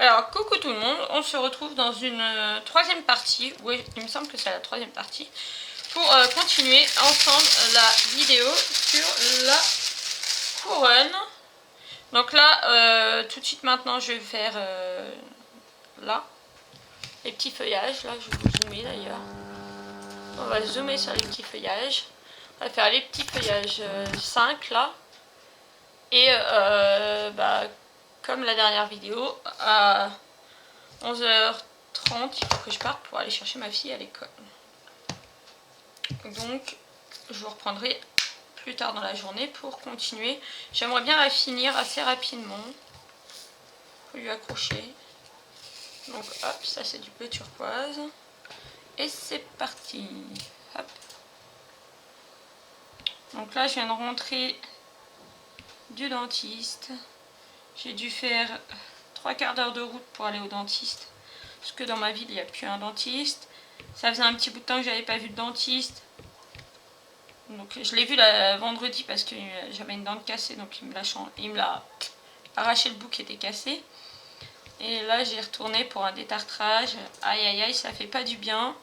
Alors, coucou tout le monde, on se retrouve dans une troisième partie, oui, il me semble que c'est la troisième partie, pour continuer ensemble la vidéo sur la couronne. Donc là, tout de suite maintenant, je vais faire là, les petits feuillages, là je vais vous zoomer d'ailleurs. On va zoomer sur les petits feuillages, on va faire les petits feuillages 5 là, et comme la dernière vidéo, à 11h30, il faut que je parte pour aller chercher ma fille à l'école. Donc, je vous reprendrai plus tard dans la journée pour continuer. J'aimerais bien la finir assez rapidement. Il faut lui accrocher. Donc, hop, ça c'est du bleu turquoise. Et c'est parti. Hop. Donc là, je viens de rentrer du dentiste. J'ai dû faire 3/4 d'heure de route pour aller au dentiste. Parce que dans ma ville, il n'y a plus un dentiste. Ça faisait un petit bout de temps que j'avais pas vu de dentiste. Donc je l'ai vu vendredi parce que j'avais une dent cassée. Donc il me l'a arraché le bout qui était cassé. Et là, j'ai retourné pour un détartrage. Aïe aïe aïe, ça fait pas du bien.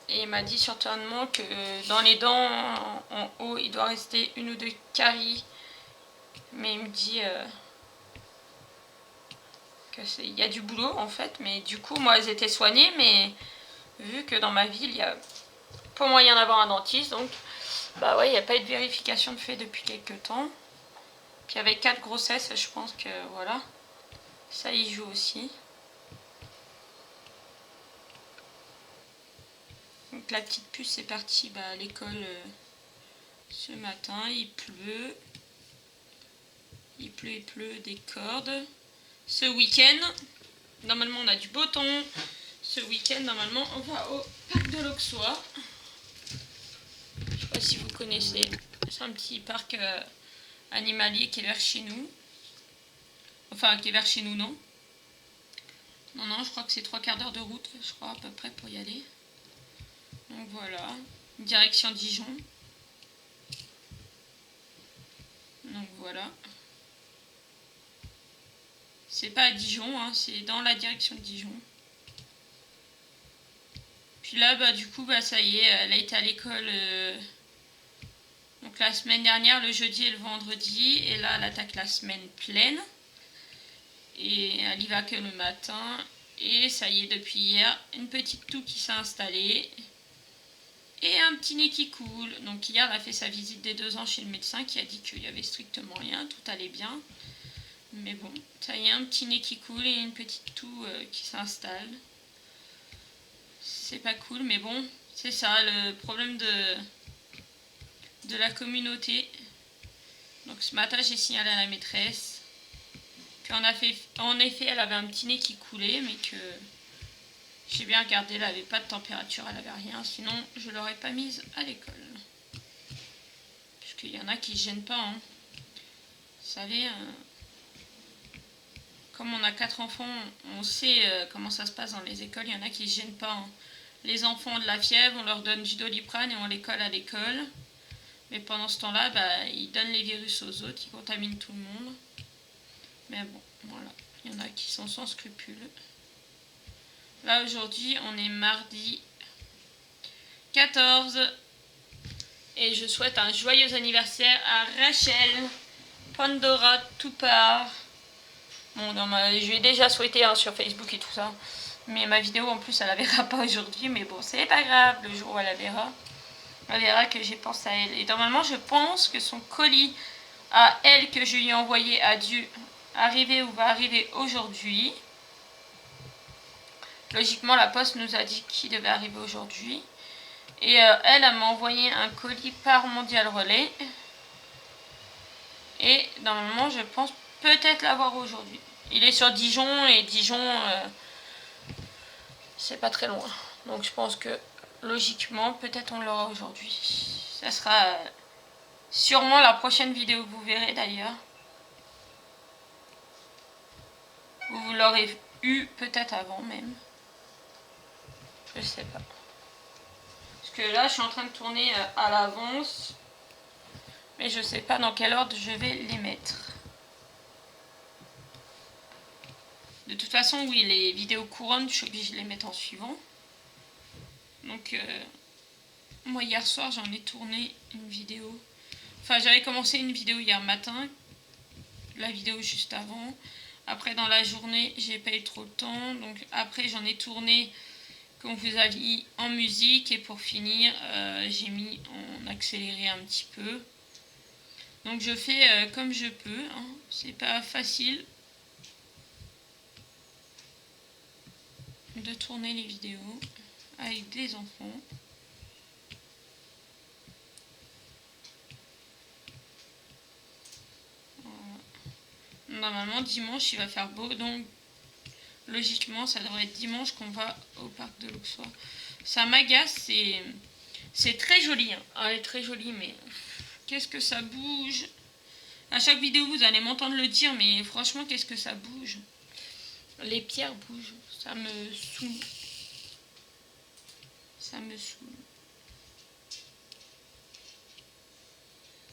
Et il m'a dit certainement que dans les dents en haut, il doit rester 1 ou 2 caries. Mais il me dit... il y a du boulot en fait, mais du coup moi elles étaient soignées, mais vu que dans ma ville il y a pas moyen d'avoir un dentiste, donc bah ouais, il n'y a pas eu de vérification de fait depuis quelques temps. Puis avec 4 grossesses, je pense que voilà, ça y joue aussi. Donc la petite puce est partie à l'école ce matin, il pleut, des cordes. Ce week-end, normalement on a du beau temps. Ce week-end, normalement, on va au parc de l'Auxois. Je ne sais pas si vous connaissez. C'est un petit parc animalier qui est vers chez nous. Enfin, qui est vers chez nous, non. Non, je crois que c'est 3/4 d'heure de route, je crois, à peu près, pour y aller. Donc voilà. Direction Dijon. Donc voilà. C'est pas à Dijon, hein, c'est dans la direction de Dijon. Puis là, du coup, ça y est, elle a été à l'école donc la semaine dernière, le jeudi et le vendredi. Et là, elle attaque la semaine pleine. Et elle y va que le matin. Et ça y est, depuis hier, une petite toux qui s'est installée. Et un petit nez qui coule. Donc hier, elle a fait sa visite des 2 ans chez le médecin qui a dit qu'il n'y avait strictement rien, tout allait bien. Mais bon, ça y est, un petit nez qui coule et une petite toux qui s'installe. C'est pas cool, mais bon, c'est ça le problème de la communauté. Donc ce matin, j'ai signalé à la maîtresse qu'en effet, elle avait un petit nez qui coulait, mais que j'ai bien regardé, elle n'avait pas de température, elle n'avait rien, sinon je ne l'aurais pas mise à l'école. Parce qu'il y en a qui ne se gênent pas, hein. Vous savez, comme on a 4 enfants, on sait comment ça se passe dans les écoles, il y en a qui ne se gênent pas, hein. Les enfants ont de la fièvre, on leur donne du Doliprane et on les colle à l'école. Mais pendant ce temps-là, ils donnent les virus aux autres, ils contaminent tout le monde. Mais bon, voilà, il y en a qui sont sans scrupules. Là, aujourd'hui, on est mardi 14. Et je souhaite un joyeux anniversaire à Rachel Pandora Toupard. Bon, je lui ai déjà souhaité sur Facebook et tout ça. Mais ma vidéo, en plus, elle la verra pas aujourd'hui. Mais bon, c'est pas grave, le jour où elle la verra. Elle verra que j'ai pensé à elle. Et normalement, je pense que son colis à elle que je lui ai envoyé a dû arriver ou va arriver aujourd'hui. Logiquement, la poste nous a dit qu'il devait arriver aujourd'hui. Et elle m'a envoyé un colis par Mondial Relais. Et normalement, je pense peut-être l'avoir aujourd'hui. Il est sur Dijon et Dijon, c'est pas très loin. Donc je pense que logiquement, peut-être on l'aura aujourd'hui. Ça sera sûrement la prochaine vidéo que vous verrez d'ailleurs. Vous l'aurez eu peut-être avant même. Je sais pas. Parce que là, je suis en train de tourner à l'avance. Mais je sais pas dans quel ordre je vais les mettre. De toute façon, oui, les vidéos couronnes, je suis obligée de les mettre en suivant. Donc, moi, hier soir, j'en ai tourné une vidéo. Enfin, j'avais commencé une vidéo hier matin. La vidéo juste avant. Après, dans la journée, j'ai pas eu trop de temps. Donc, après, j'en ai tourné, comme vous avez dit, en musique. Et pour finir, j'ai mis en accéléré un petit peu. Donc, je fais comme je peux. Hein. C'est pas facile de tourner les vidéos avec des enfants. Voilà. Normalement, dimanche, il va faire beau. Donc, logiquement, ça devrait être dimanche qu'on va au parc de l'Auxois. Ça m'agace, c'est très joli. Hein. Ah, elle est très jolie, mais qu'est-ce que ça bouge. À chaque vidéo, vous allez m'entendre le dire, mais franchement, qu'est-ce que ça bouge. Les pierres bougent. Ça me saoule. Ça me saoule.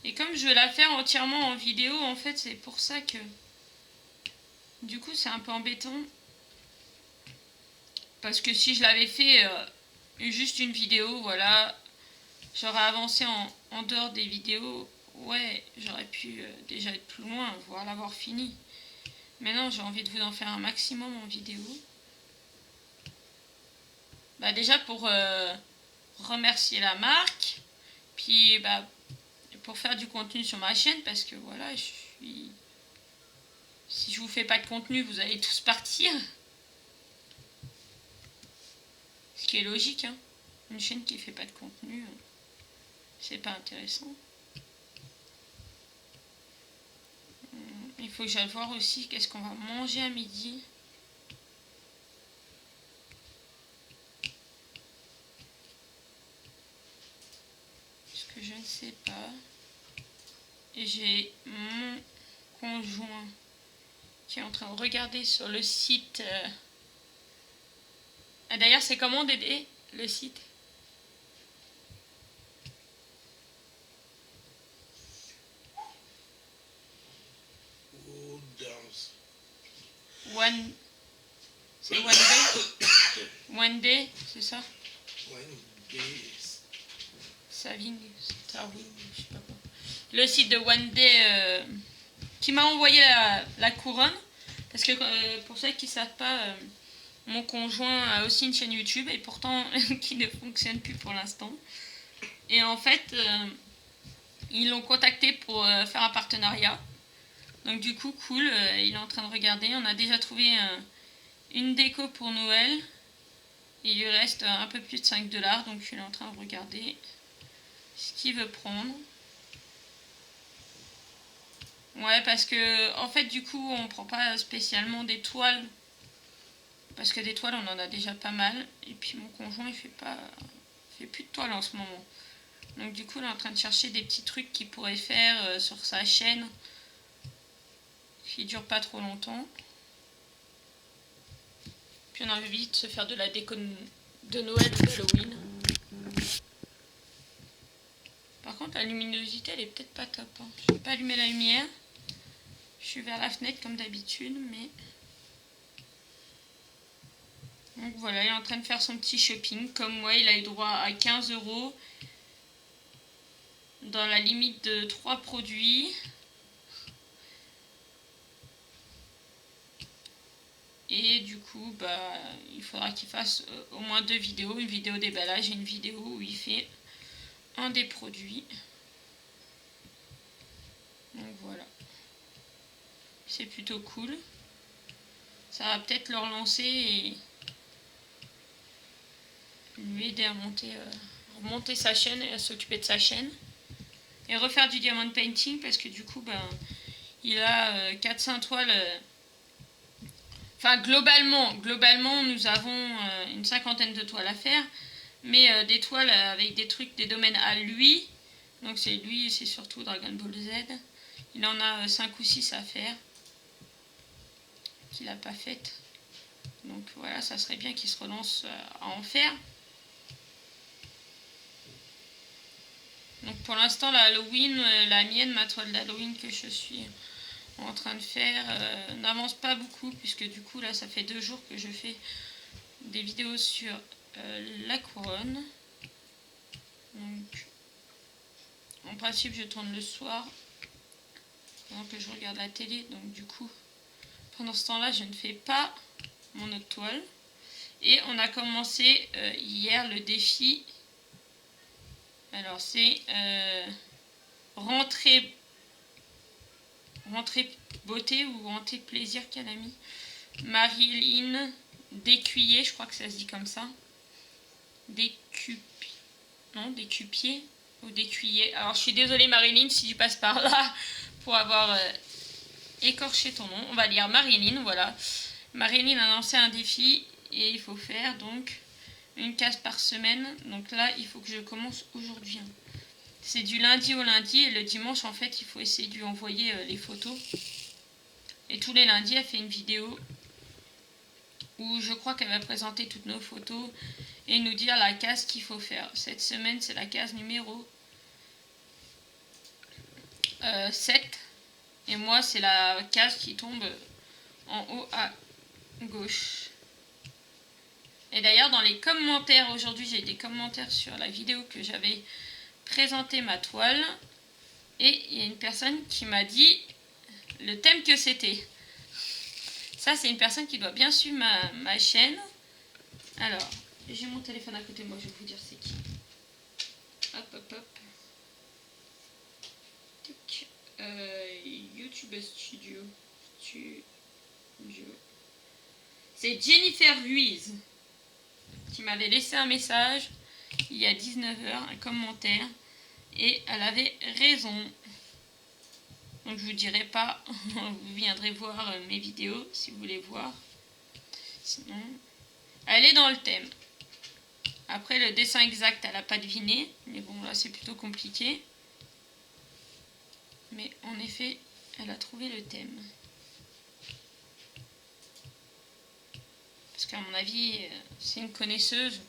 Et comme je veux la faire entièrement en vidéo, en fait, c'est pour ça que... Du coup, c'est un peu embêtant. Parce que si je l'avais fait juste une vidéo, voilà, j'aurais avancé en dehors des vidéos. Ouais, j'aurais pu déjà être plus loin, voire l'avoir fini. Mais non, j'ai envie de vous en faire un maximum en vidéo. Bah déjà pour remercier la marque. Puis bah pour faire du contenu sur ma chaîne. Parce que voilà, si je vous fais pas de contenu, vous allez tous partir. Ce qui est logique, hein. Une chaîne qui fait pas de contenu, c'est pas intéressant. Il faut que j'aille voir aussi qu'est-ce qu'on va manger à midi. Parce que je ne sais pas. Et j'ai mon conjoint qui est en train de regarder sur le site. Ah, d'ailleurs, c'est comment Dédé, le site? One... C'est One Day. One Day, c'est ça? One Day. Saving, Starwing, je sais pas quoi. Le site de One Day qui m'a envoyé la couronne. Parce que pour ceux qui ne savent pas, mon conjoint a aussi une chaîne YouTube et pourtant qui ne fonctionne plus pour l'instant. Et en fait, ils l'ont contacté pour faire un partenariat. Donc du coup, cool, il est en train de regarder. On a déjà trouvé une déco pour Noël. Il lui reste un peu plus de 5 $, donc il est en train de regarder ce qu'il veut prendre. Ouais, parce que en fait, du coup, on prend pas spécialement des toiles. Parce que des toiles, on en a déjà pas mal. Et puis mon conjoint, il fait plus de toiles en ce moment. Donc du coup, il est en train de chercher des petits trucs qu'il pourrait faire sur sa chaîne. Qui dure pas trop longtemps. Puis on a envie de se faire de la déco de Noël ou d'Halloween. Par contre, la luminosité, elle est peut-être pas top. Hein. Je vais pas allumer la lumière. Je suis vers la fenêtre comme d'habitude, mais... Donc voilà, il est en train de faire son petit shopping. Comme moi, il a eu droit à 15 € dans la limite de 3 produits. Et du coup, bah, il faudra qu'il fasse au moins 2 vidéos. Une vidéo déballage et une vidéo où il fait un des produits. Donc voilà. C'est plutôt cool. Ça va peut-être le relancer et lui aider à remonter sa chaîne et à s'occuper de sa chaîne. Et refaire du diamond painting parce que du coup, ben, il a 4-5 toiles. Enfin, globalement, nous avons une 50aine de toiles à faire. Mais des toiles avec des trucs, des domaines à lui. Donc c'est lui, c'est surtout Dragon Ball Z. Il en a 5 ou 6 à faire. Qu'il n'a pas faites. Donc voilà, ça serait bien qu'il se relance à en faire. Donc pour l'instant, la Halloween, la mienne, ma toile d'Halloween que je suis en train de faire n'avance pas beaucoup, puisque du coup là ça fait 2 jours que je fais des vidéos sur la couronne. Donc en principe je tourne le soir pendant que je regarde la télé, donc du coup pendant ce temps là je ne fais pas mon autre toile. Et on a commencé hier le défi. Alors c'est rentrée beauté ou rentrée plaisir qu'elle a mis. Marilyn Descuyer, je crois que ça se dit comme ça. Descupier ou Descuyer. Alors je suis désolée Marilyn si tu passes par là pour avoir écorché ton nom. On va lire Marilyn, voilà. Marilyn a lancé un défi et il faut faire donc une case par semaine. Donc là il faut que je commence aujourd'hui. C'est du lundi au lundi et le dimanche en fait il faut essayer de lui envoyer les photos. Et tous les lundis elle fait une vidéo où je crois qu'elle va présenter toutes nos photos et nous dire la case qu'il faut faire. Cette semaine c'est la case numéro 7 et moi c'est la case qui tombe en haut à gauche. Et d'ailleurs dans les commentaires aujourd'hui j'ai des commentaires sur la vidéo que j'avais présenté ma toile et il y a une personne qui m'a dit le thème que c'était. Ça c'est une personne qui doit bien suivre ma chaîne. Alors j'ai mon téléphone à côté de moi, je vais vous dire c'est qui. Hop hop hop. YouTube Studio. C'est Jennifer Ruiz qui m'avait laissé un message il y a 19h, un commentaire, et elle avait raison. Donc je vous dirai pas, vous viendrez voir mes vidéos si vous voulez voir. Sinon, elle est dans le thème. Après le dessin exact, elle n'a pas deviné, mais bon là c'est plutôt compliqué. Mais en effet, elle a trouvé le thème. Parce qu'à mon avis, c'est une connaisseuse.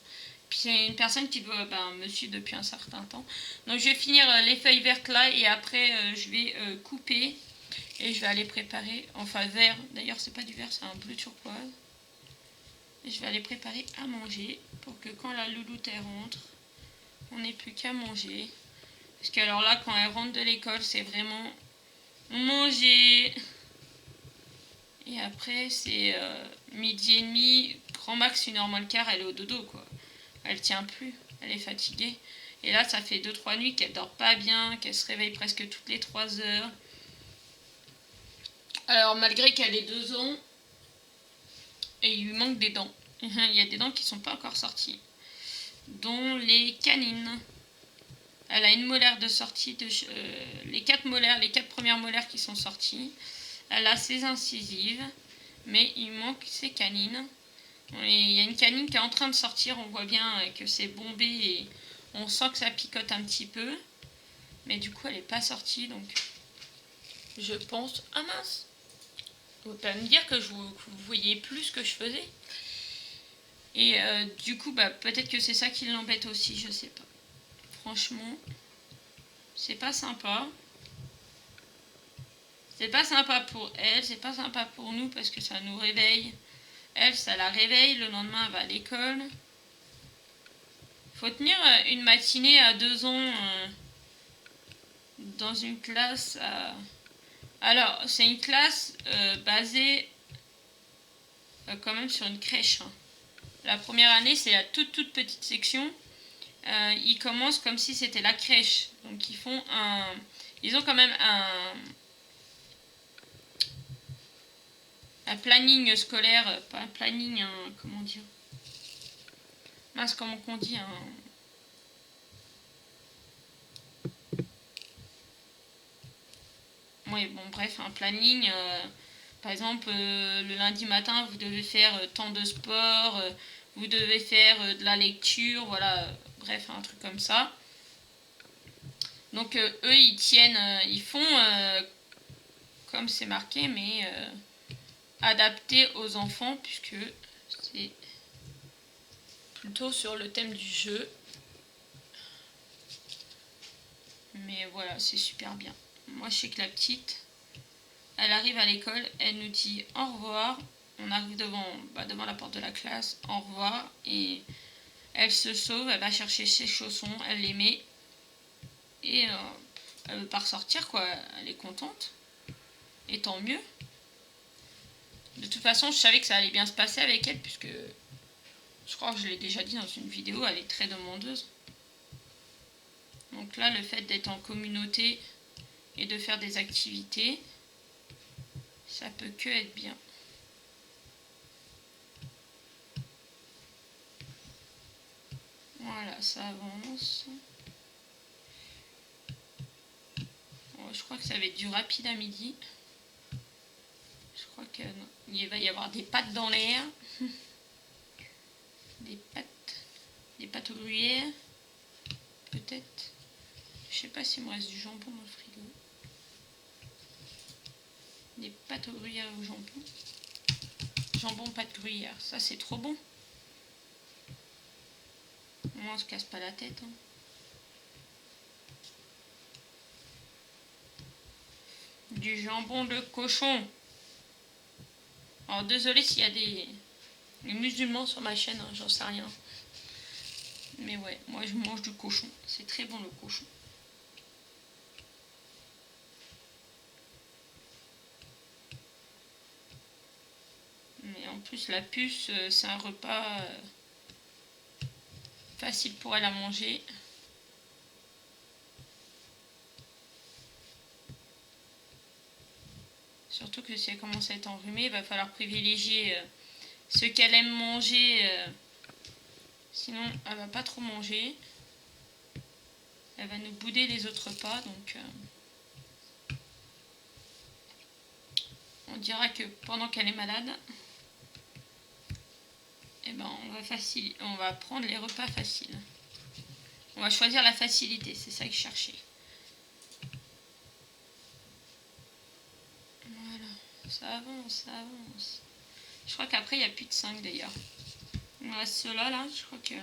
Puis c'est une personne qui doit me suivre depuis un certain temps. Donc je vais finir les feuilles vertes là et après je vais couper et je vais aller préparer, enfin vert, d'ailleurs c'est pas du vert, c'est un bleu turquoise. Et je vais aller préparer à manger pour que quand la louloute elle rentre, on n'ait plus qu'à manger. Parce que alors là quand elle rentre de l'école c'est vraiment manger. Et après c'est midi et demi, grand max 1h moins le quart, elle est au dodo quoi. Elle tient plus, elle est fatiguée. Et là, ça fait 2-3 nuits qu'elle dort pas bien, qu'elle se réveille presque toutes les 3 heures. Alors, malgré qu'elle ait 2 ans, et il lui manque des dents. Il y a des dents qui sont pas encore sorties, dont les canines. Elle a une molaire de sortie, les 4 molaires, les 4 premières molaires qui sont sorties. Elle a ses incisives, mais il manque ses canines. Et il y a une canine qui est en train de sortir, on voit bien que c'est bombé et on sent que ça picote un petit peu. Mais du coup elle n'est pas sortie, donc je pense... Ah mince, vous pouvez pas me dire que vous voyez plus ce que je faisais. Et du coup peut-être que c'est ça qui l'embête aussi, je sais pas. Franchement, c'est pas sympa. C'est pas sympa pour elle, c'est pas sympa pour nous parce que ça nous réveille. Elle, ça la réveille, le lendemain elle va à l'école. Faut tenir une matinée à 2 ans dans une classe. Alors, c'est une classe basée quand même sur une crèche. Hein. La première année, c'est la toute petite section. Ils commencent comme si c'était la crèche. Donc, ils ont quand même un planning scolaire, pas un planning, comment dire, mince, comment qu'on dit, oui, bon, bref, un planning, par exemple, le lundi matin, vous devez faire tant de sport, vous devez faire de la lecture, voilà, bref, un truc comme ça. Donc, eux, ils tiennent, ils font, comme c'est marqué, mais adapté aux enfants, puisque c'est plutôt sur le thème du jeu. Mais voilà, c'est super bien. Moi, je sais que la petite, elle arrive à l'école, elle nous dit au revoir. On arrive devant la porte de la classe, au revoir. Et elle se sauve, elle va chercher ses chaussons, elle les met. Et elle veut pas ressortir, quoi. Elle est contente. Et tant mieux. De toute façon, je savais que ça allait bien se passer avec elle, puisque je crois que je l'ai déjà dit dans une vidéo, elle est très demandeuse. Donc là, le fait d'être en communauté et de faire des activités, ça peut que être bien. Voilà, ça avance. Bon, je crois que ça va être du rapide à midi. Je crois qu'il va y avoir des pâtes dans l'air. Des pâtes au gruyère. Peut-être. Je sais pas s'il me reste du jambon dans le frigo. Des pâtes au gruyère au jambon. Jambon pâte gruyère. Ça, c'est trop bon. Moi, on se casse pas la tête. Hein. Du jambon de cochon. Alors, désolé s'il y a des musulmans sur ma chaîne, hein, j'en sais rien. Mais ouais, moi je mange du cochon. C'est très bon le cochon. Mais en plus, la puce, c'est un repas facile pour elle à manger. Surtout que si elle commence à être enrhumée, il va falloir privilégier ce qu'elle aime manger. Sinon, elle va pas trop manger. Elle va nous bouder les autres repas. Donc, on dira que pendant qu'elle est malade, eh ben, on va prendre les repas faciles. On va choisir la facilité, c'est ça que je cherchais. Voilà, ça avance, ça avance. Je crois qu'après, il n'y a plus de 5 d'ailleurs. Il me reste ceux-là, là, je crois que...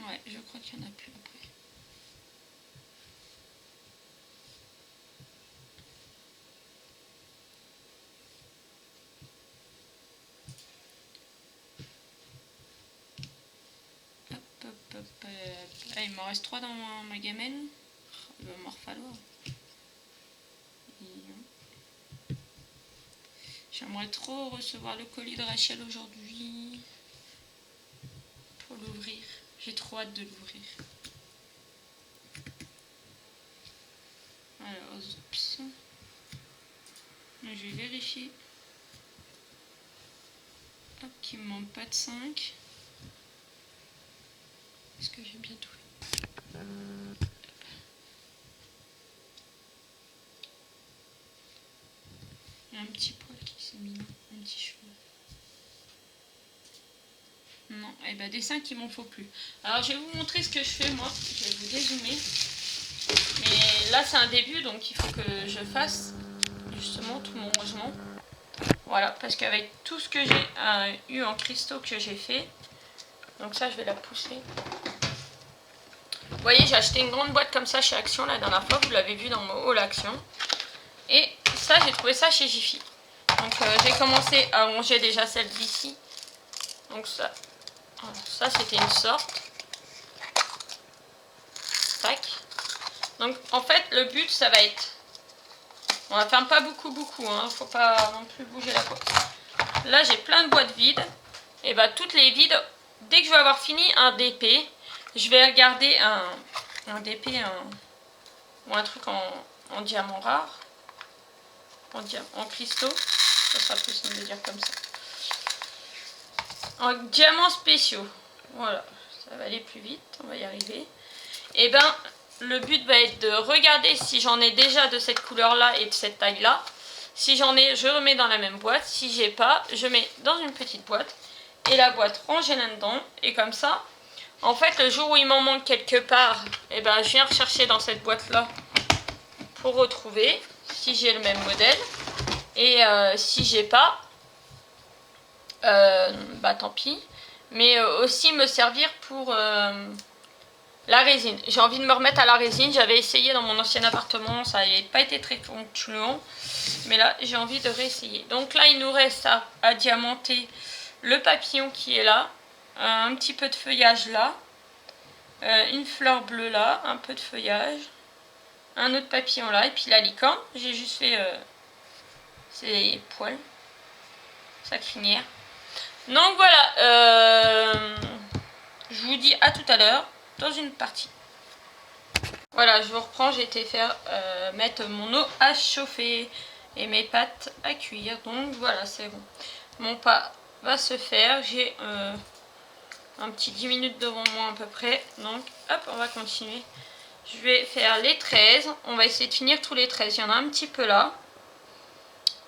Ouais, je crois qu'il n'y en a plus après. Ah, il m'en reste 3 dans ma gamelle. Il va m'en falloir. J'aimerais trop recevoir le colis de Rachel aujourd'hui. Pour l'ouvrir. J'ai trop hâte de l'ouvrir. Alors, oups. Je vais vérifier. Hop, qu'il ne manque pas de 5. Est-ce que j'ai bien tout fait? Il y a un petit poil qui s'est mis là, un petit cheveu. Non, et ben des 5 il m'en faut plus. Alors je vais vous montrer ce que je fais moi. Je vais vous dézoomer. Mais là c'est un début donc il faut que je fasse justement tout mon rangement. Voilà, parce qu'avec tout ce que j'ai eu en cristaux que j'ai fait, donc ça je vais la pousser. Vous voyez, j'ai acheté une grande boîte comme ça chez Action la dernière fois, vous l'avez vu dans mon haul Action. Et ça, j'ai trouvé ça chez Jiffy. Donc j'ai commencé à ranger déjà celle d'ici. Donc ça c'était une sorte. Tac. Donc en fait, le but, ça va être... On va faire pas beaucoup, hein. Faut pas non plus bouger la boîte. Là, j'ai plein de boîtes vides. Et bah toutes les vides, dès que je vais avoir fini un DP, je vais garder un DP ou un truc en diamant rare. En cristaux. Ça sera plus simple de dire comme ça. En diamants spéciaux. Voilà. Ça va aller plus vite. On va y arriver. Et ben, le but va être de regarder si j'en ai déjà de cette couleur-là et de cette taille-là. Si j'en ai, je remets dans la même boîte. Si j'ai pas, je mets dans une petite boîte. Et la boîte rangée là-dedans. Et comme ça, en fait, le jour où il m'en manque quelque part, et ben, je viens rechercher dans cette boîte-là pour retrouver si j'ai le même modèle. Et si j'ai pas, bah tant pis. Mais aussi me servir pour La résine. J'ai envie de me remettre à la résine. J'avais essayé dans mon ancien appartement. Ça n'avait pas été très concluant. Mais là, j'ai envie de réessayer. Donc là, il nous reste à diamanter le papillon qui est là. Un petit peu de feuillage là. Une fleur bleue là. Un peu de feuillage. Un autre papillon là. Et puis la licorne. J'ai juste fait ses poils. Sa crinière. Donc voilà. Je vous dis à tout à l'heure dans une partie. Voilà, je vous reprends, j'ai été faire mettre mon eau à chauffer et mes pâtes à cuire. Donc voilà, c'est bon. Mon pas va se faire. J'ai un petit 10 minutes devant moi à peu près. Donc hop, on va continuer. Je vais faire les 13. On va essayer de finir tous les 13. Il y en a un petit peu là.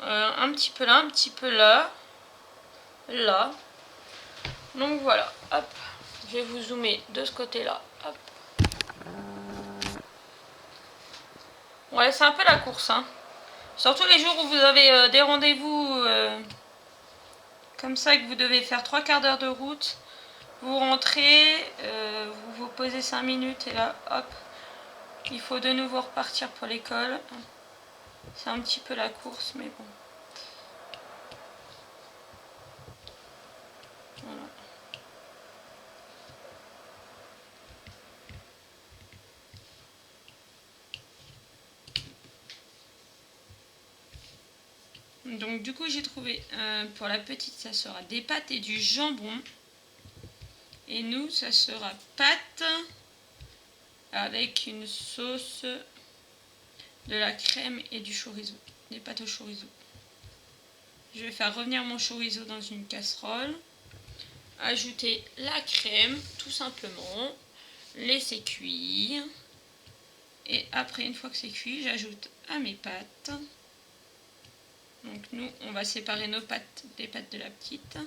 Un petit peu là, un petit peu là. Là. Donc voilà, hop. Je vais vous zoomer de ce côté-là. Hop. Ouais, c'est un peu la course, hein. Surtout les jours où vous avez des rendez-vous comme ça, que vous devez faire 3/4 d'heure de route. Vous rentrez, vous vous posez 5 minutes et là, hop, il faut de nouveau repartir pour l'école. C'est un petit peu la course, mais bon. Voilà. Donc du coup j'ai trouvé pour la petite ça sera des pâtes et du jambon. Et nous ça sera pâtes avec une sauce, de la crème et du chorizo. Des pâtes au chorizo. Je vais faire revenir mon chorizo dans une casserole. Ajouter la crème tout simplement. Laisser cuire. Et après une fois que c'est cuit j'ajoute à mes pâtes. Donc nous, on va séparer nos pâtes des pâtes de la petite.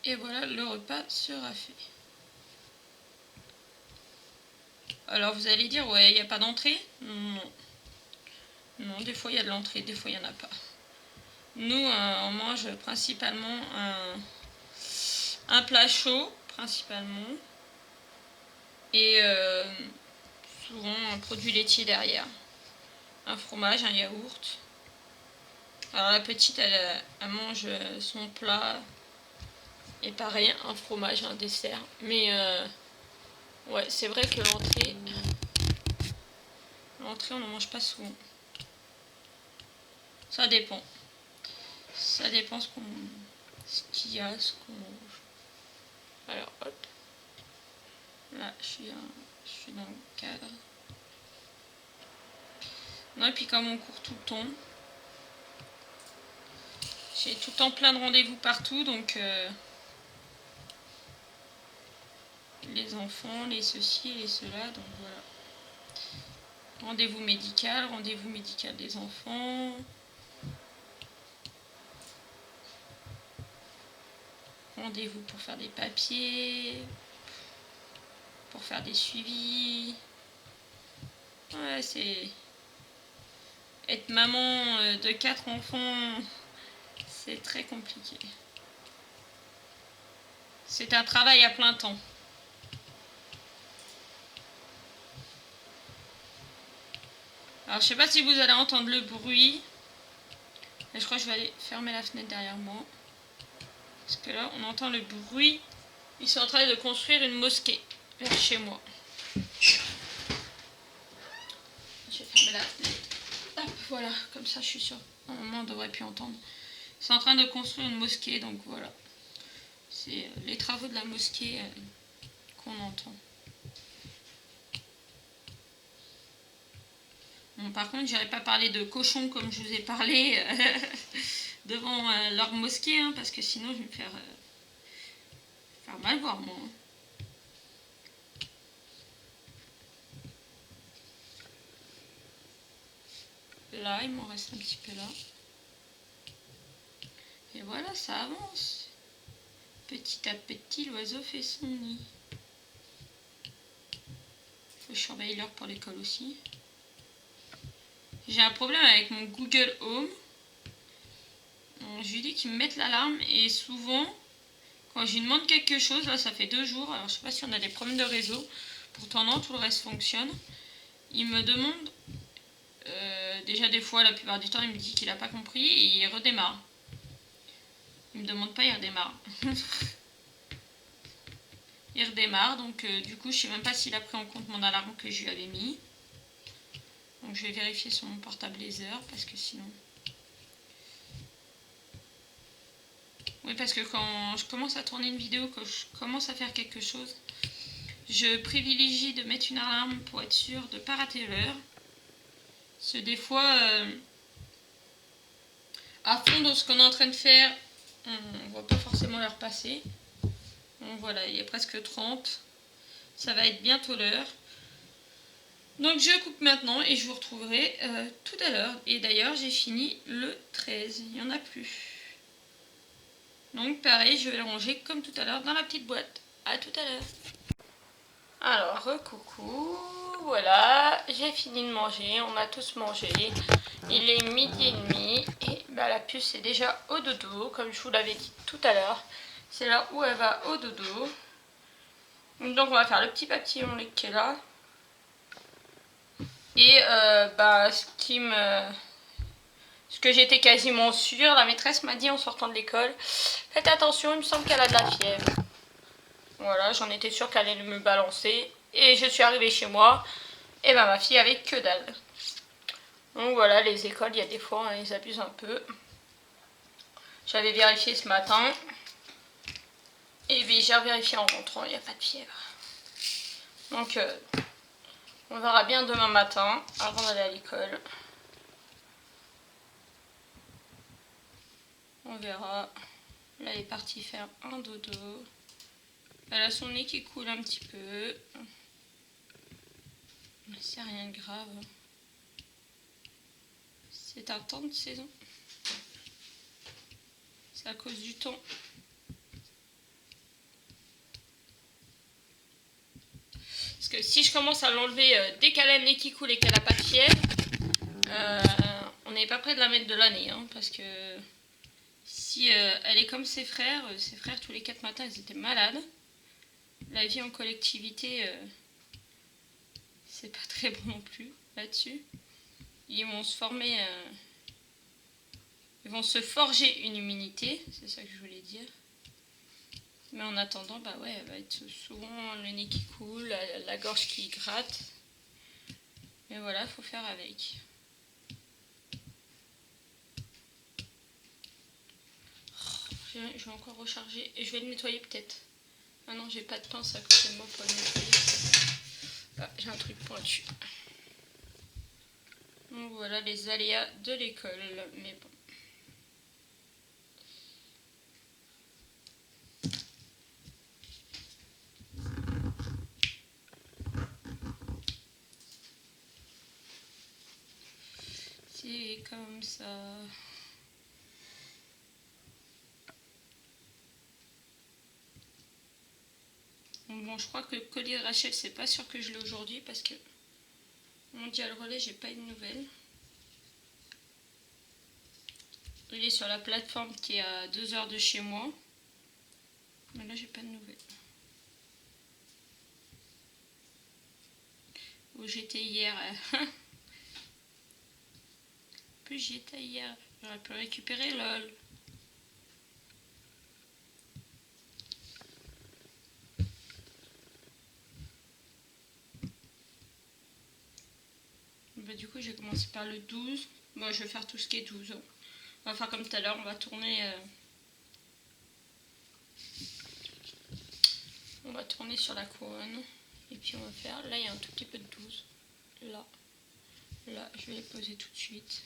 Et voilà, le repas sera fait. Alors vous allez dire, ouais, il n'y a pas d'entrée? Non. Non, des fois il y a de l'entrée, des fois il n'y en a pas. Nous, on mange principalement un plat chaud, principalement. Et souvent un produit laitier derrière. Un fromage, un yaourt. Alors la petite, elle mange son plat. Et pareil, un fromage, un dessert. Mais ouais, c'est vrai que l'entrée, on n'en mange pas souvent. Ça dépend. Ça dépend ce qu'il y a, ce qu'on mange. Alors hop. Là, je suis dans le cadre. Non, et puis comme on court tout le temps, j'ai tout le temps plein de rendez-vous partout, donc les enfants, les ceci, les cela, donc voilà. Rendez-vous médical des enfants. Rendez-vous pour faire des papiers, pour faire des suivis. Ouais, c'est... Être maman de 4 enfants, c'est très compliqué. C'est un travail à plein temps. Alors je sais pas si vous allez entendre le bruit. Mais je crois que je vais aller fermer la fenêtre derrière moi. Parce que là on entend le bruit. Ils sont en train de construire une mosquée vers chez moi. Je vais fermer la fenêtre. Hop, voilà, comme ça je suis sûre. Normalement on devrait plus entendre. Ils sont en train de construire une mosquée, donc voilà. C'est les travaux de la mosquée qu'on entend. Bon, par contre, j'irai pas parler de cochons comme je vous ai parlé devant leur mosquée, hein, parce que sinon je vais me faire mal voir moi. Là, il m'en reste un petit peu là. Et voilà, ça avance. Petit à petit, l'oiseau fait son nid. Faut que je surveille l'heure pour l'école aussi. J'ai un problème avec mon Google Home. Je lui dis qu'il me mette l'alarme et souvent, Quand je lui demande quelque chose, là ça fait 2 jours, alors je sais pas si on a des problèmes de réseau, pourtant non, tout le reste fonctionne. Il me demande, déjà des fois, la plupart du temps, il me dit qu'il a pas compris et il redémarre. Il me demande pas, il redémarre. Il redémarre, donc du coup je sais même pas s'il a pris en compte mon alarme que je lui avais mis. Donc je vais vérifier sur mon portable les heures, parce que sinon... Oui, parce que quand je commence à tourner une vidéo, quand je commence à faire quelque chose, je privilégie de mettre une alarme pour être sûr de ne pas rater l'heure. Parce que des fois, à fond dans ce qu'on est en train de faire, on ne voit pas forcément l'heure passer. Donc voilà, il est presque 30. Ça va être bientôt l'heure. Donc je coupe maintenant et je vous retrouverai tout à l'heure. Et d'ailleurs, j'ai fini le 13. Il n'y en a plus. Donc pareil, je vais le ranger comme tout à l'heure dans la petite boîte. A tout à l'heure. Alors, coucou, voilà, j'ai fini de manger, on a tous mangé. Il est 12h30 et bah, la puce est déjà au dodo, comme je vous l'avais dit tout à l'heure. C'est là où elle va au dodo. Donc on va faire le petit papillon qui est là. Et ce que j'étais quasiment sûre, la maîtresse m'a dit en sortant de l'école, faites attention, il me semble qu'elle a de la fièvre. Voilà, j'en étais sûre qu'elle allait me balancer. Et je suis arrivée chez moi, et ben ma fille avait que dalle. Donc voilà, les écoles, il y a des fois, hein, ils abusent un peu. J'avais vérifié ce matin. Et puis j'ai vérifié en rentrant, il n'y a pas de fièvre. Donc on verra bien demain matin, avant d'aller à l'école. On verra. Là, elle est partie faire un dodo. Elle a son nez qui coule un petit peu. C'est rien de grave. C'est un temps de saison. C'est à cause du temps. Parce que si je commence à l'enlever dès qu'elle a le nez qui coule et qu'elle n'a pas de fièvre, on n'est pas près de la mettre de l'année. Hein, parce que si elle est comme ses frères tous les 4 matins, ils étaient malades. La vie en collectivité, c'est pas très bon non plus là-dessus. Ils vont se former, ils vont se forger une immunité, c'est ça que je voulais dire. Mais en attendant, bah ouais, elle va être souvent le nez qui coule, la gorge qui gratte. Mais voilà, faut faire avec. Je vais encore recharger et je vais le nettoyer peut-être. Ah non, j'ai pas de pince à côté de moi pour le nettoyer. Ah, j'ai un truc pointu. Donc voilà les aléas de l'école, mais bon. C'est comme ça. Bon, je crois que le collier de Rachel, c'est pas sûr que je l'ai aujourd'hui parce que Mondial Relais, j'ai pas eu de nouvelles. Il est sur la plateforme qui est à 2 heures de chez moi. Mais là, j'ai pas de nouvelles. Où j'étais hier. En plus, j'y étais hier. J'aurais pu récupérer LOL. Bah, du coup, j'ai commencé par le 12. Bon, je vais faire tout ce qui est 12. On va faire comme tout à l'heure. On va tourner... On va tourner sur la couronne. Et puis on va faire... Là, il y a un tout petit peu de 12. Là. Là, je vais les poser tout de suite.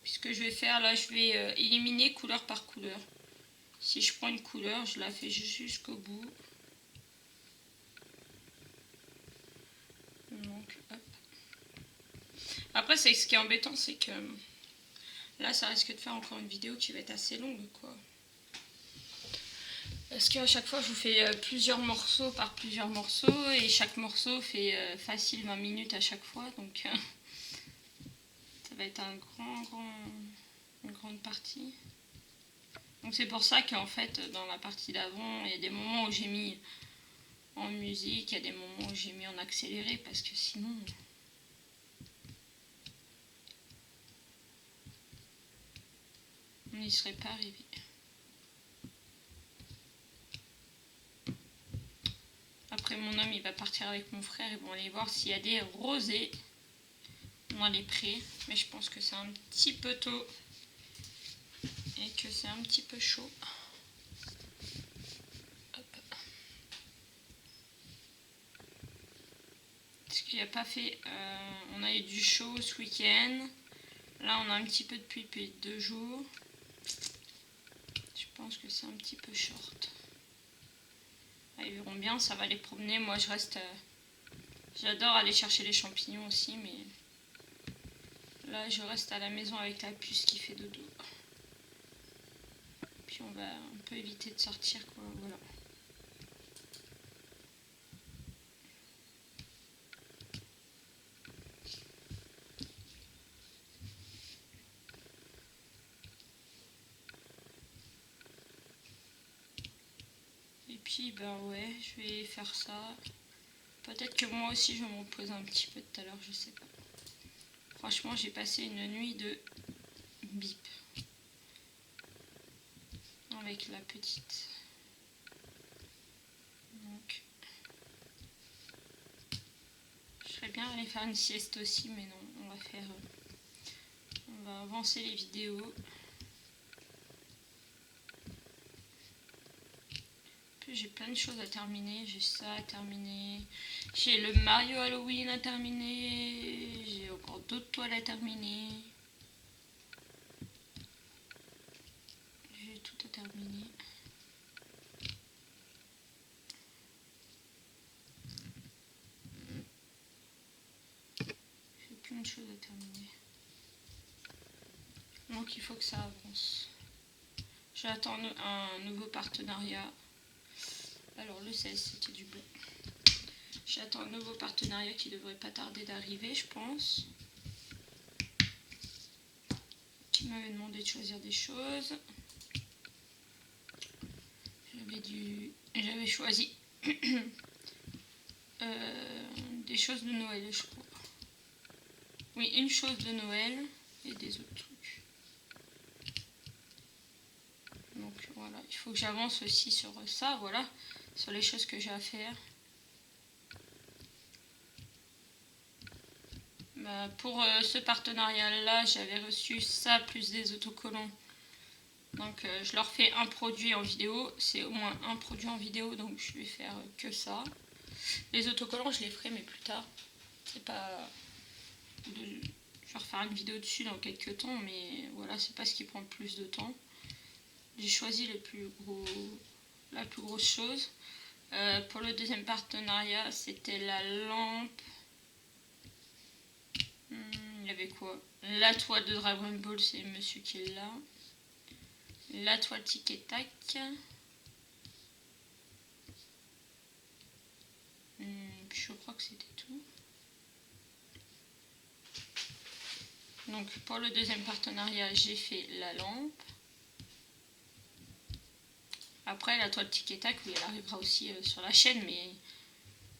Puis ce que je vais faire, là, je vais éliminer couleur par couleur. Si je prends une couleur, je la fais jusqu'au bout. Donc, hop. Après, ce qui est embêtant, c'est que là, ça risque de faire encore une vidéo qui va être assez longue, quoi. Parce qu'à chaque fois, je vous fais plusieurs morceaux par plusieurs morceaux. Et chaque morceau fait facile 20 minutes à chaque fois. Donc, ça va être une grande partie. Donc c'est pour ça qu'en fait dans la partie d'avant, il y a des moments où j'ai mis en musique, il y a des moments où j'ai mis en accéléré parce que sinon on n'y serait pas arrivé. Après mon homme il va partir avec mon frère, ils vont aller voir s'il y a des rosés dans les prés, mais je pense que c'est un petit peu tôt et que c'est un petit peu chaud. Hop. Parce qu'il n'y a pas fait, on a eu du chaud ce week-end, là on a un petit peu de pluie depuis 2 jours, je pense que c'est un petit peu short. Ils verront bien, ça va les promener, moi je reste, j'adore aller chercher les champignons aussi, mais là je reste à la maison avec la puce qui fait dodo. Puis on peut éviter de sortir quoi, voilà. Et puis bah ouais, je vais faire ça. Peut-être que moi aussi je vais me reposer un petit peu tout à l'heure, je sais pas. Franchement j'ai passé une nuit de bip. Avec la petite. Donc je serais bien aller faire une sieste aussi, mais non, on va avancer les vidéos. Puis j'ai plein de choses à terminer, j'ai ça à terminer, j'ai le Mario Halloween à terminer, j'ai encore d'autres toiles à terminer. J'ai tout à terminer. J'ai plein de choses à terminer. Donc il faut que ça avance. J'attends un nouveau partenariat. Alors le 16 c'était du blanc. J'attends un nouveau partenariat qui devrait pas tarder d'arriver je pense. Qui m'avait demandé de choisir des choses. J'avais choisi des choses de Noël je crois. Oui, une chose de Noël et des autres trucs. Donc voilà, il faut que j'avance aussi sur ça, voilà, sur les choses que j'ai à faire. Bah, pour ce partenariat-là, j'avais reçu ça plus des autocollants. Donc je leur fais un produit en vidéo, c'est au moins un produit en vidéo, donc je vais faire que ça. Les autocollants, je les ferai, mais plus tard. C'est pas... Je vais refaire une vidéo dessus dans quelques temps, mais voilà, c'est pas ce qui prend le plus de temps. J'ai choisi la plus grosse chose. Pour le deuxième partenariat, c'était la lampe. Il y avait quoi? La toile de Dragon Ball, c'est monsieur qui est là. La toile tic et tac. Je crois que c'était tout. Donc pour le deuxième partenariat, j'ai fait la lampe. Après la toile tic et tac, oui, elle arrivera aussi sur la chaîne, mais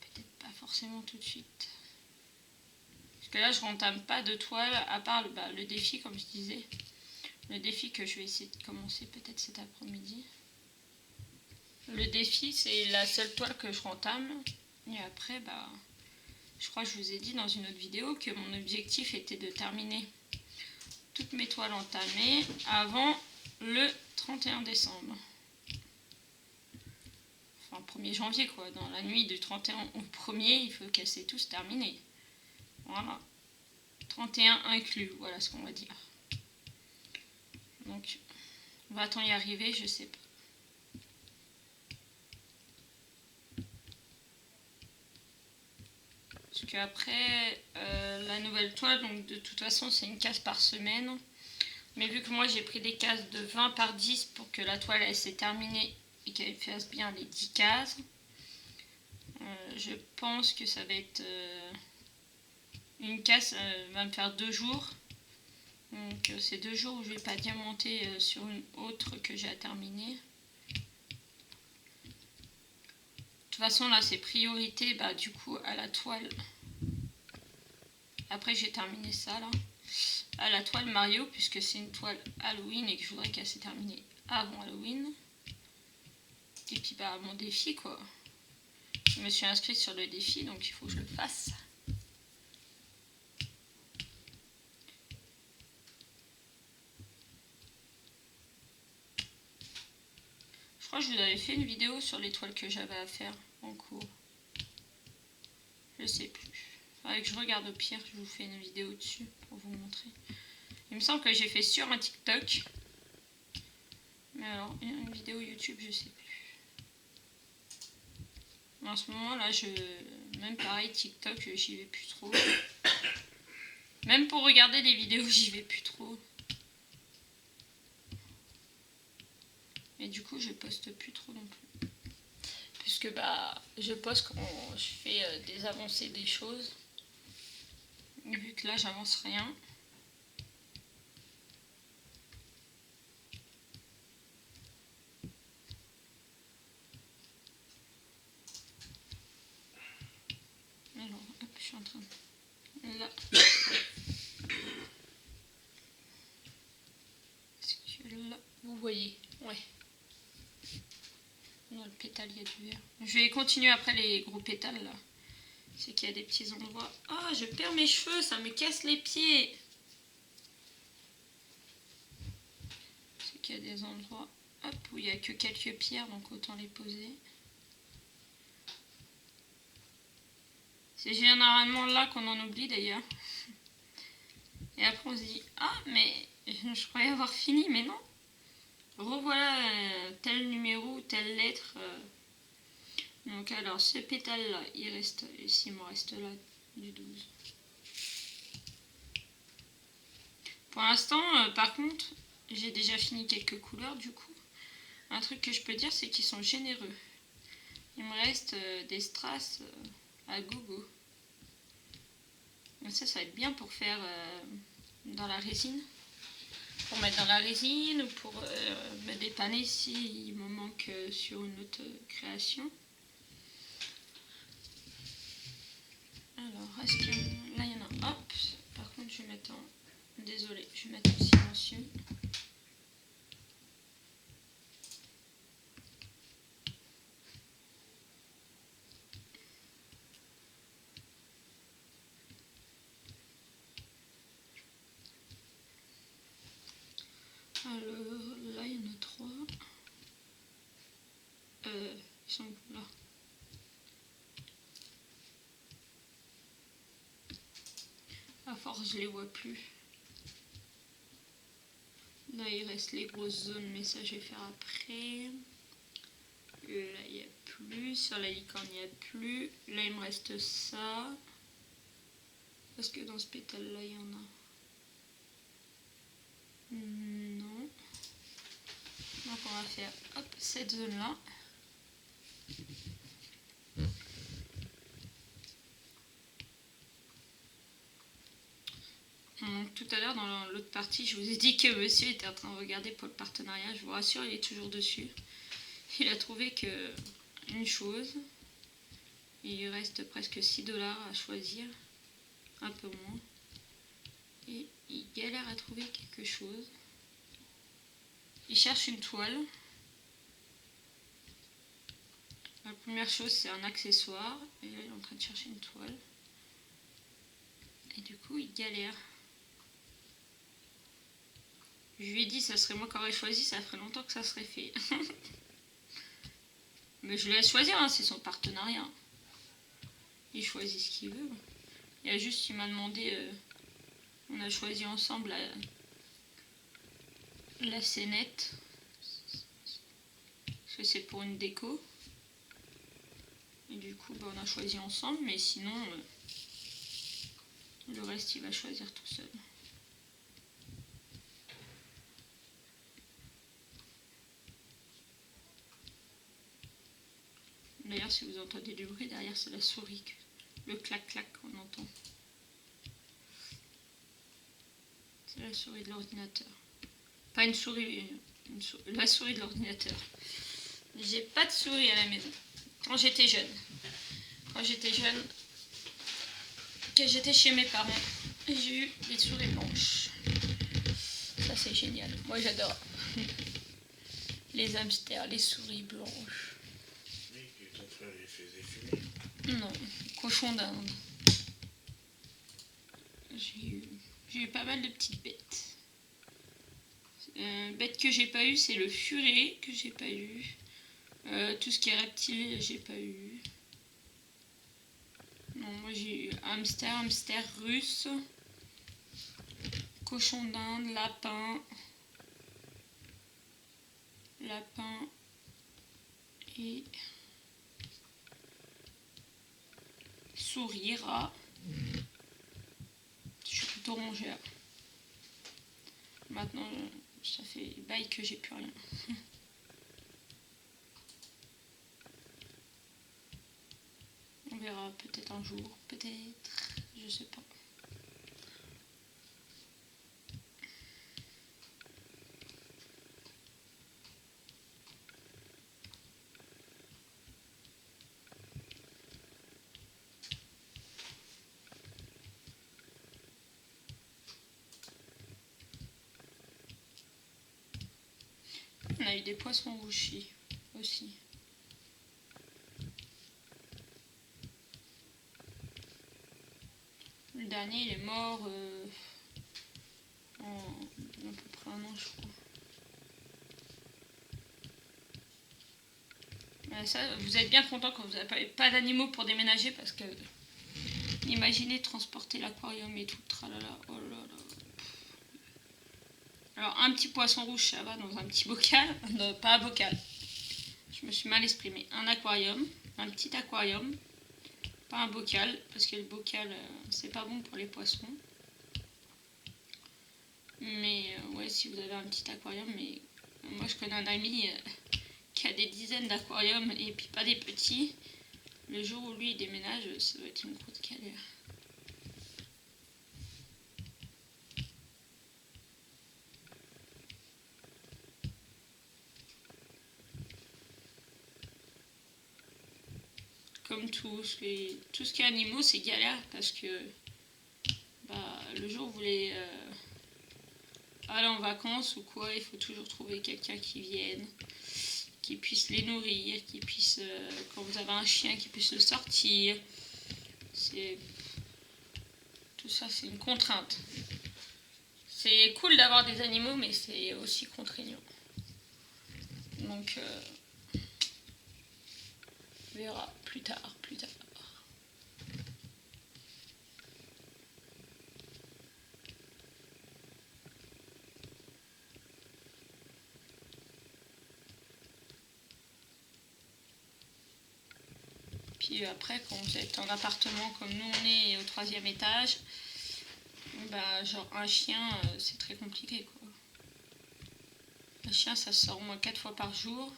peut-être pas forcément tout de suite. Parce que là, je rentame pas de toile, à part le défi, comme je disais. Le défi que je vais essayer de commencer peut-être cet après-midi. Le défi, c'est la seule toile que je rentame. Et après, je crois que je vous ai dit dans une autre vidéo que mon objectif était de terminer toutes mes toiles entamées avant le 31 décembre. Enfin, 1er janvier, quoi. Dans la nuit du 31 au 1er, il faut qu'elles soient tous terminées. Voilà. 31 inclus, voilà ce qu'on va dire. Donc, va-t-on y arriver? Je sais pas. Parce qu'après, la nouvelle toile, donc de toute façon, c'est une case par semaine. Mais vu que moi, j'ai pris des cases de 20 par 10 pour que la toile, elle s'est terminée et qu'elle fasse bien les 10 cases, je pense que ça va être... une case va me faire 2 jours. Donc c'est 2 jours où je vais pas diamanter sur une autre que j'ai à terminer. De toute façon là c'est priorité du coup à la toile. Après j'ai terminé ça là. À la toile Mario puisque c'est une toile Halloween et que je voudrais qu'elle s'est terminée avant Halloween. Et puis mon défi quoi. Je me suis inscrite sur le défi donc il faut que je le fasse. Je crois que je vous avais fait une vidéo sur les toiles que j'avais à faire en cours. Je sais plus. Faudrait que je regarde au pire, je vous fais une vidéo dessus pour vous montrer. Il me semble que j'ai fait sur un TikTok. Mais alors, une vidéo YouTube, je sais plus. En ce moment là, même pareil, TikTok, j'y vais plus trop. Même pour regarder des vidéos, j'y vais plus trop. Et du coup, je poste plus trop non plus. Puisque je poste quand je fais des avancées des choses. Vu que là, j'avance rien. Alors, hop, je suis en train de... Là. Est-ce que là, vous voyez? Ouais. Dans le pétale, il y a du vert. Je vais continuer après les gros pétales, là. C'est qu'il y a des petits endroits... Ah, je perds mes cheveux, ça me casse les pieds. C'est qu'il y a des endroits... Hop, où il n'y a que quelques pierres, donc autant les poser. C'est généralement là qu'on en oublie, d'ailleurs. Et après, on se dit... Ah, mais je croyais avoir fini, mais non. Revoilà tel numéro, telle lettre... Donc alors ce pétale là, il reste, ici il me reste là du 12. Pour l'instant, par contre, j'ai déjà fini quelques couleurs du coup. Un truc que je peux dire, c'est qu'ils sont généreux. Il me reste des strass à gogo. Donc ça va être bien pour faire dans la résine. Pour mettre dans la résine ou pour me dépanner s'il me manque sur une autre création. Alors, est-ce que... Là, il y en a... Hop. Par contre, je vais mettre en... Désolée, je vais mettre en silencieux. Alors, là, il y en a 3. Ils sont là. À force, je les vois plus. Là, il reste les grosses zones, mais ça, je vais faire après. Là, il n'y a plus. Sur la licorne, il n'y a plus. Là, il me reste ça. Est-ce que dans ce pétale-là, il y en a? Non. Donc, on va faire cette zone-là. Donc, tout à l'heure, dans l'autre partie, je vous ai dit que monsieur était en train de regarder pour le partenariat. Je vous rassure, il est toujours dessus. Il a trouvé que une chose. Il lui reste presque 6$ à choisir. Un peu moins. Et il galère à trouver quelque chose. Il cherche une toile. La première chose, c'est un accessoire. Et là, il est en train de chercher une toile. Et du coup, il galère. Je lui ai dit, ça serait moi qui aurais choisi, ça ferait longtemps que ça serait fait. Mais je le laisse choisir, hein, c'est son partenariat. Il choisit ce qu'il veut. Il y a juste, il m'a demandé, on a choisi ensemble la scénette. Parce que c'est pour une déco. Et du coup, on a choisi ensemble, mais sinon, le reste, il va choisir tout seul. D'ailleurs, si vous entendez du bruit, derrière, c'est la souris. Le clac-clac qu'on entend. C'est la souris de l'ordinateur. Pas une souris, la souris de l'ordinateur. J'ai pas de souris à la maison. Quand j'étais jeune. Que j'étais chez mes parents, j'ai eu des souris blanches. Ça c'est génial. Moi j'adore. Les hamsters, les souris blanches. Mais que ton frère les faisait fumer. Non, cochon d'Inde. J'ai eu pas mal de petites bêtes. Bête que j'ai pas eu, c'est le furet que j'ai pas eu. Tout ce qui est reptile, j'ai pas eu. Non, moi j'ai eu hamster russe, cochon d'Inde, lapin et souris, rat. Je suis plutôt rongeur. Maintenant, ça fait bail que j'ai plus rien. On verra peut-être un jour, peut-être, je sais pas. On a eu des poissons rouges aussi. Le dernier, il est mort en à peu près un an, je crois. Ça, vous êtes bien content quand vous n'avez pas d'animaux pour déménager parce que imaginez transporter l'aquarium et tout, tralala, oh là là. Alors un petit poisson rouge ça va dans un petit bocal, non, pas un bocal, je me suis mal exprimée, un aquarium, un petit aquarium, pas un bocal parce que le bocal c'est pas bon pour les poissons. Mais ouais, si vous avez un petit aquarium, mais moi je connais un ami qui a des dizaines d'aquariums et puis pas des petits. Le jour où lui il déménage, ça va être une grosse galère. Comme tout ce qui est animaux, c'est galère parce que le jour où vous voulez aller en vacances ou quoi, il faut toujours trouver quelqu'un qui vienne, qui puisse les nourrir, qui puisse, quand vous avez un chien, qui puisse le sortir. Tout ça, c'est une contrainte. C'est cool d'avoir des animaux, mais c'est aussi contraignant. Donc, on verra plus tard. Puis après, quand vous êtes en appartement comme nous on est au 3e étage, genre un chien, c'est très compliqué quoi. Un chien, ça sort au moins 4 fois par jour.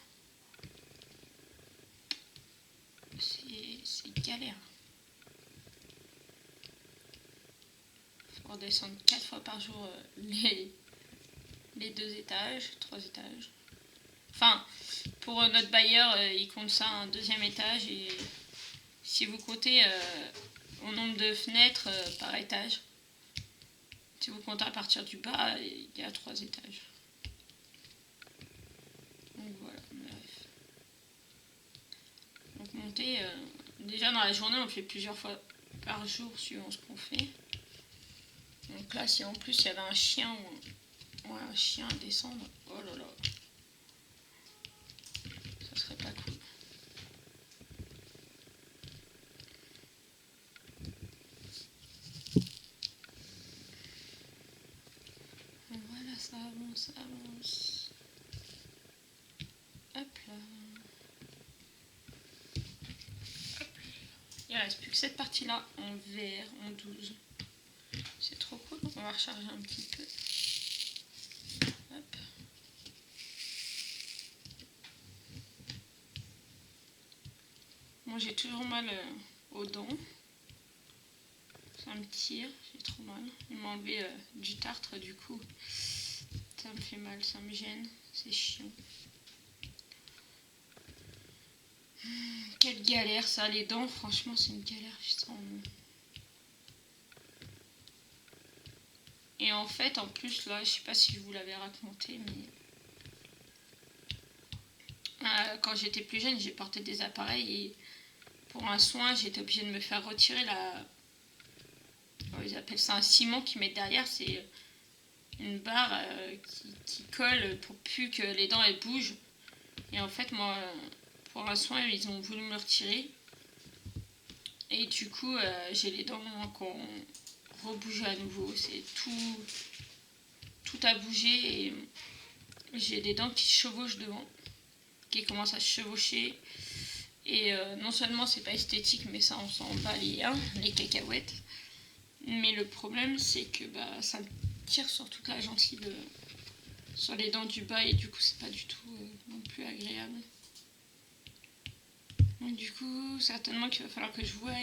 C'est galère. Faut redescendre 4 fois par jour les 2 étages, 3 étages. Enfin, pour notre bailleur, il compte ça un 2e étage et si vous comptez au nombre de fenêtres par étage, si vous comptez à partir du bas, il y a 3 étages. Donc voilà, bref. Donc monter, déjà dans la journée, on le fait plusieurs fois par jour suivant ce qu'on fait. Donc là, si en plus il y avait un chien ou un chien à descendre, oh là là, ça serait pas cool. Voilà, ça avance. Hop là. Il ne reste plus que cette partie-là en vert, en 12. C'est trop cool. On va recharger un petit peu. Hop. Moi, j'ai toujours mal aux dents. Ça me tire, j'ai trop mal. Il m'a enlevé du tartre du coup. Ça me fait mal, ça me gêne, c'est chiant. Quelle galère ça, les dents, franchement c'est une galère, putain. Et en fait, en plus là, je sais pas si je vous l'avais raconté, mais quand j'étais plus jeune, j'ai porté des appareils et pour un soin, j'étais obligée de me faire retirer la... Ils appellent ça un ciment qu'ils mettent derrière, c'est une barre qui colle pour plus que les dents elles bougent. Et en fait, moi, pour un soin, ils ont voulu me le retirer. Et du coup, j'ai les dents qui ont rebougé à nouveau. C'est tout a bougé et j'ai des dents qui se chevauchent devant, qui commencent à se chevaucher. Et non seulement c'est pas esthétique, mais ça on s'en bat les cacahuètes. Mais le problème c'est que ça me tire sur toute la gencive, sur les dents du bas, et du coup c'est pas du tout non plus agréable. Donc du coup certainement qu'il va falloir que je voie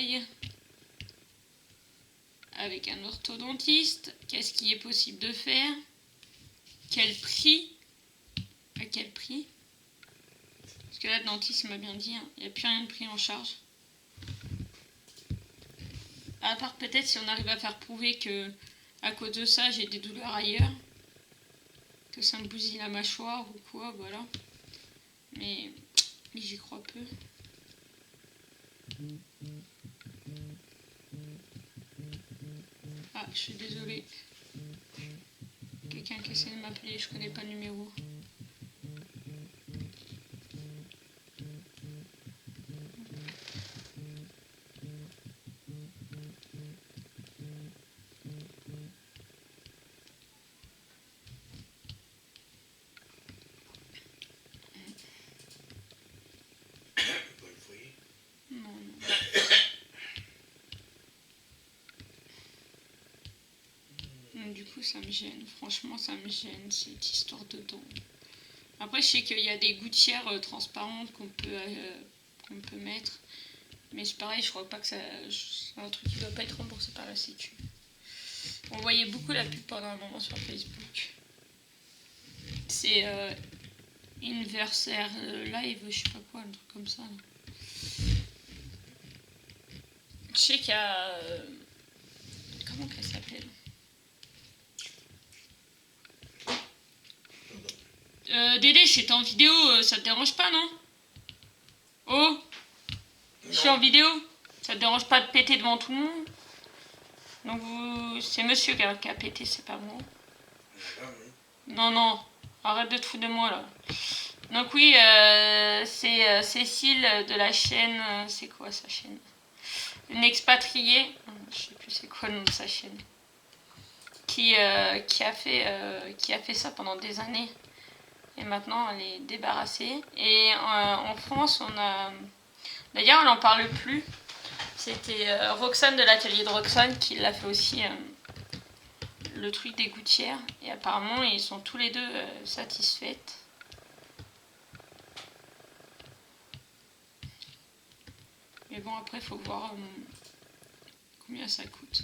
avec un orthodontiste. Qu'est-ce qui est possible de faire? Quel prix? À quel prix? Parce que là le dentiste m'a bien dit, il n'y a plus rien de pris en charge. À part peut-être si on arrive à faire prouver que à cause de ça j'ai des douleurs ailleurs, que ça me bousille la mâchoire ou quoi, voilà. Mais j'y crois peu. Ah, je suis désolée. Quelqu'un qui essaie de m'appeler, je connais pas le numéro. Du coup ça me gêne, franchement ça me gêne cette histoire de dents. Après je sais qu'il y a des gouttières transparentes qu'on peut mettre, mais c'est pareil, je crois pas que c'est un truc qui doit pas être remboursé par la sécu. On voyait beaucoup la pub pendant un moment sur Facebook. C'est Inversaire Live, je sais pas quoi, un truc comme ça. Je sais qu'il y a... comment qu'elle s'appelle? Dédé, j'étais en vidéo, ça te dérange pas, non? Oh, je suis en vidéo, ça te dérange pas de péter devant tout le monde? Donc c'est monsieur qui a pété, c'est pas moi. Non, arrête de te foutre de moi là. Donc oui, c'est Cécile de la chaîne, c'est quoi sa chaîne? Une expatriée, je sais plus c'est quoi le nom de sa chaîne, qui a fait ça pendant des années. Et maintenant elle est débarrassée. Et en France on a... D'ailleurs elle en parle plus. C'était Roxane de l'atelier de Roxane qui l'a fait aussi, le truc des gouttières. Et apparemment ils sont tous les deux satisfaites. Mais bon après il faut voir combien ça coûte.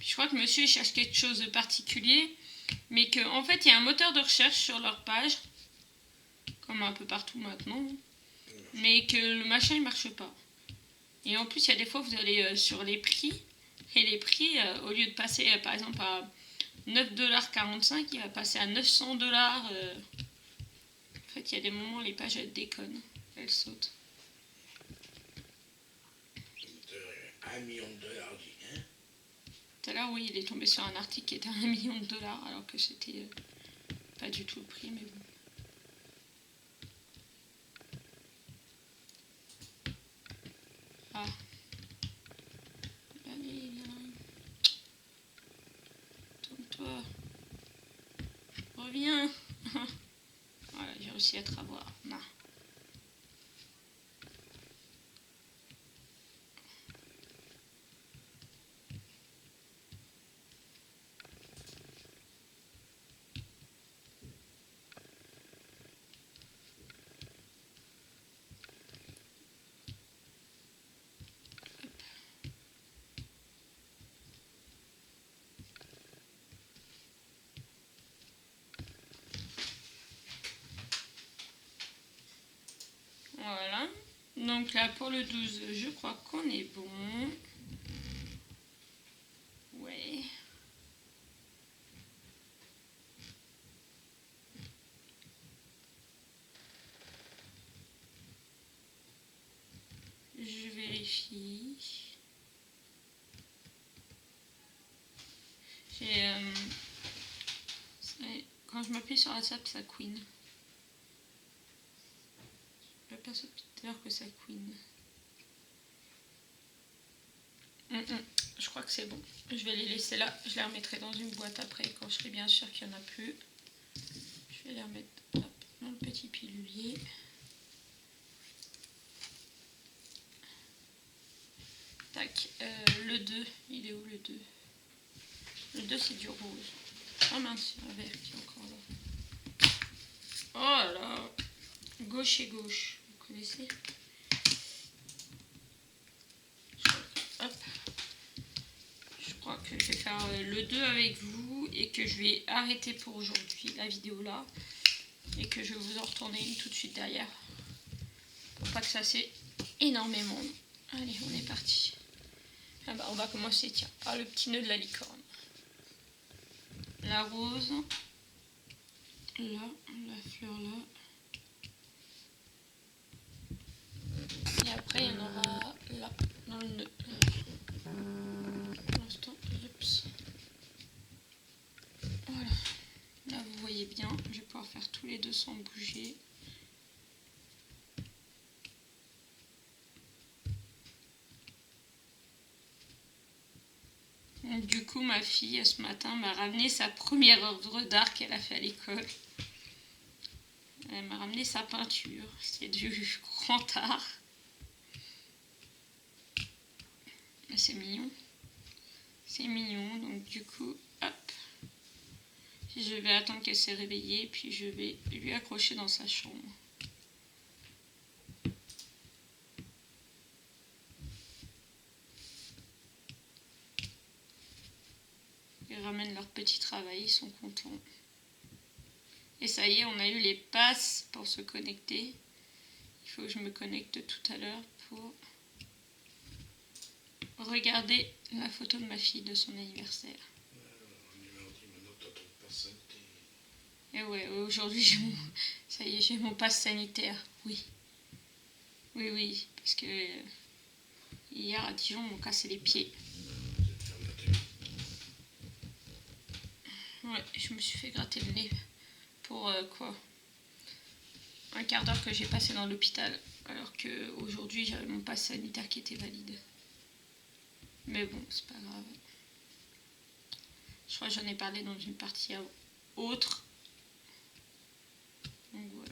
Je crois que monsieur cherche quelque chose de particulier, mais qu'en fait il y a un moteur de recherche sur leur page, comme un peu partout maintenant, mais que le machin il marche pas. Et en plus il y a des fois vous allez sur les prix, et les prix au lieu de passer par exemple à 9,45$, il va passer à 900$. En fait il y a des moments les pages elles déconnent, elles sautent. $1 million, dis, hein? Tout à l'heure, oui, il est tombé sur un article qui était à $1 million, alors que c'était pas du tout le prix, mais bon. Ah. Allez, viens. Tourne-toi. Reviens. Voilà, j'ai réussi à te revoir. Non. Donc là, pour le 12, je crois qu'on est bon. Ouais. Je vérifie. Quand je m'appuie sur la table, ça queen. Je pense tout à l'heure que ça queen. Je crois que c'est bon. Je vais les laisser là. Je les remettrai dans une boîte après quand je serai bien sûre qu'il n'y en a plus. Je vais les remettre hop, dans le petit pilulier. Tac. Le 2, il est où le 2? Le 2 c'est du rose. Oh mince, il y a un vert qui est encore là. Oh là là. Gauche et gauche. Vous connaissez? Hop. Je crois que je vais faire le 2 avec vous et que je vais arrêter pour aujourd'hui la vidéo là. Et que je vais vous en retourner une tout de suite derrière. Pour pas que ça c'est énormément. Allez, on est parti. Ah bah on va commencer, tiens, par le petit nœud de la licorne. La rose. Là, la fleur là. Et après, il y en aura là, dans le nœud. Pour l'instant, oups. Voilà. Là, vous voyez bien, je vais pouvoir faire tous les deux sans bouger. Donc, du coup, ma fille, ce matin, m'a ramené sa première œuvre d'art qu'elle a fait à l'école. Elle m'a ramené sa peinture. C'est du grand art. C'est mignon. C'est mignon. Donc, du coup, hop. Je vais attendre qu'elle s'est réveillée, puis je vais lui accrocher dans sa chambre. Ils ramènent leur petit travail, ils sont contents. Et ça y est, on a eu les passes pour se connecter. Il faut que je me connecte tout à l'heure pour regarder la photo de ma fille de son anniversaire. Et ouais, aujourd'hui, ça y est, j'ai mon pass sanitaire, oui. Oui, parce que hier à Dijon, on m'a cassé les pieds. Ouais, je me suis fait gratter le nez pour quoi? Un quart d'heure que j'ai passé dans l'hôpital, alors qu'aujourd'hui, j'avais mon pass sanitaire qui était valide. Mais bon, c'est pas grave. Je crois que j'en ai parlé dans une partie autre. Donc voilà.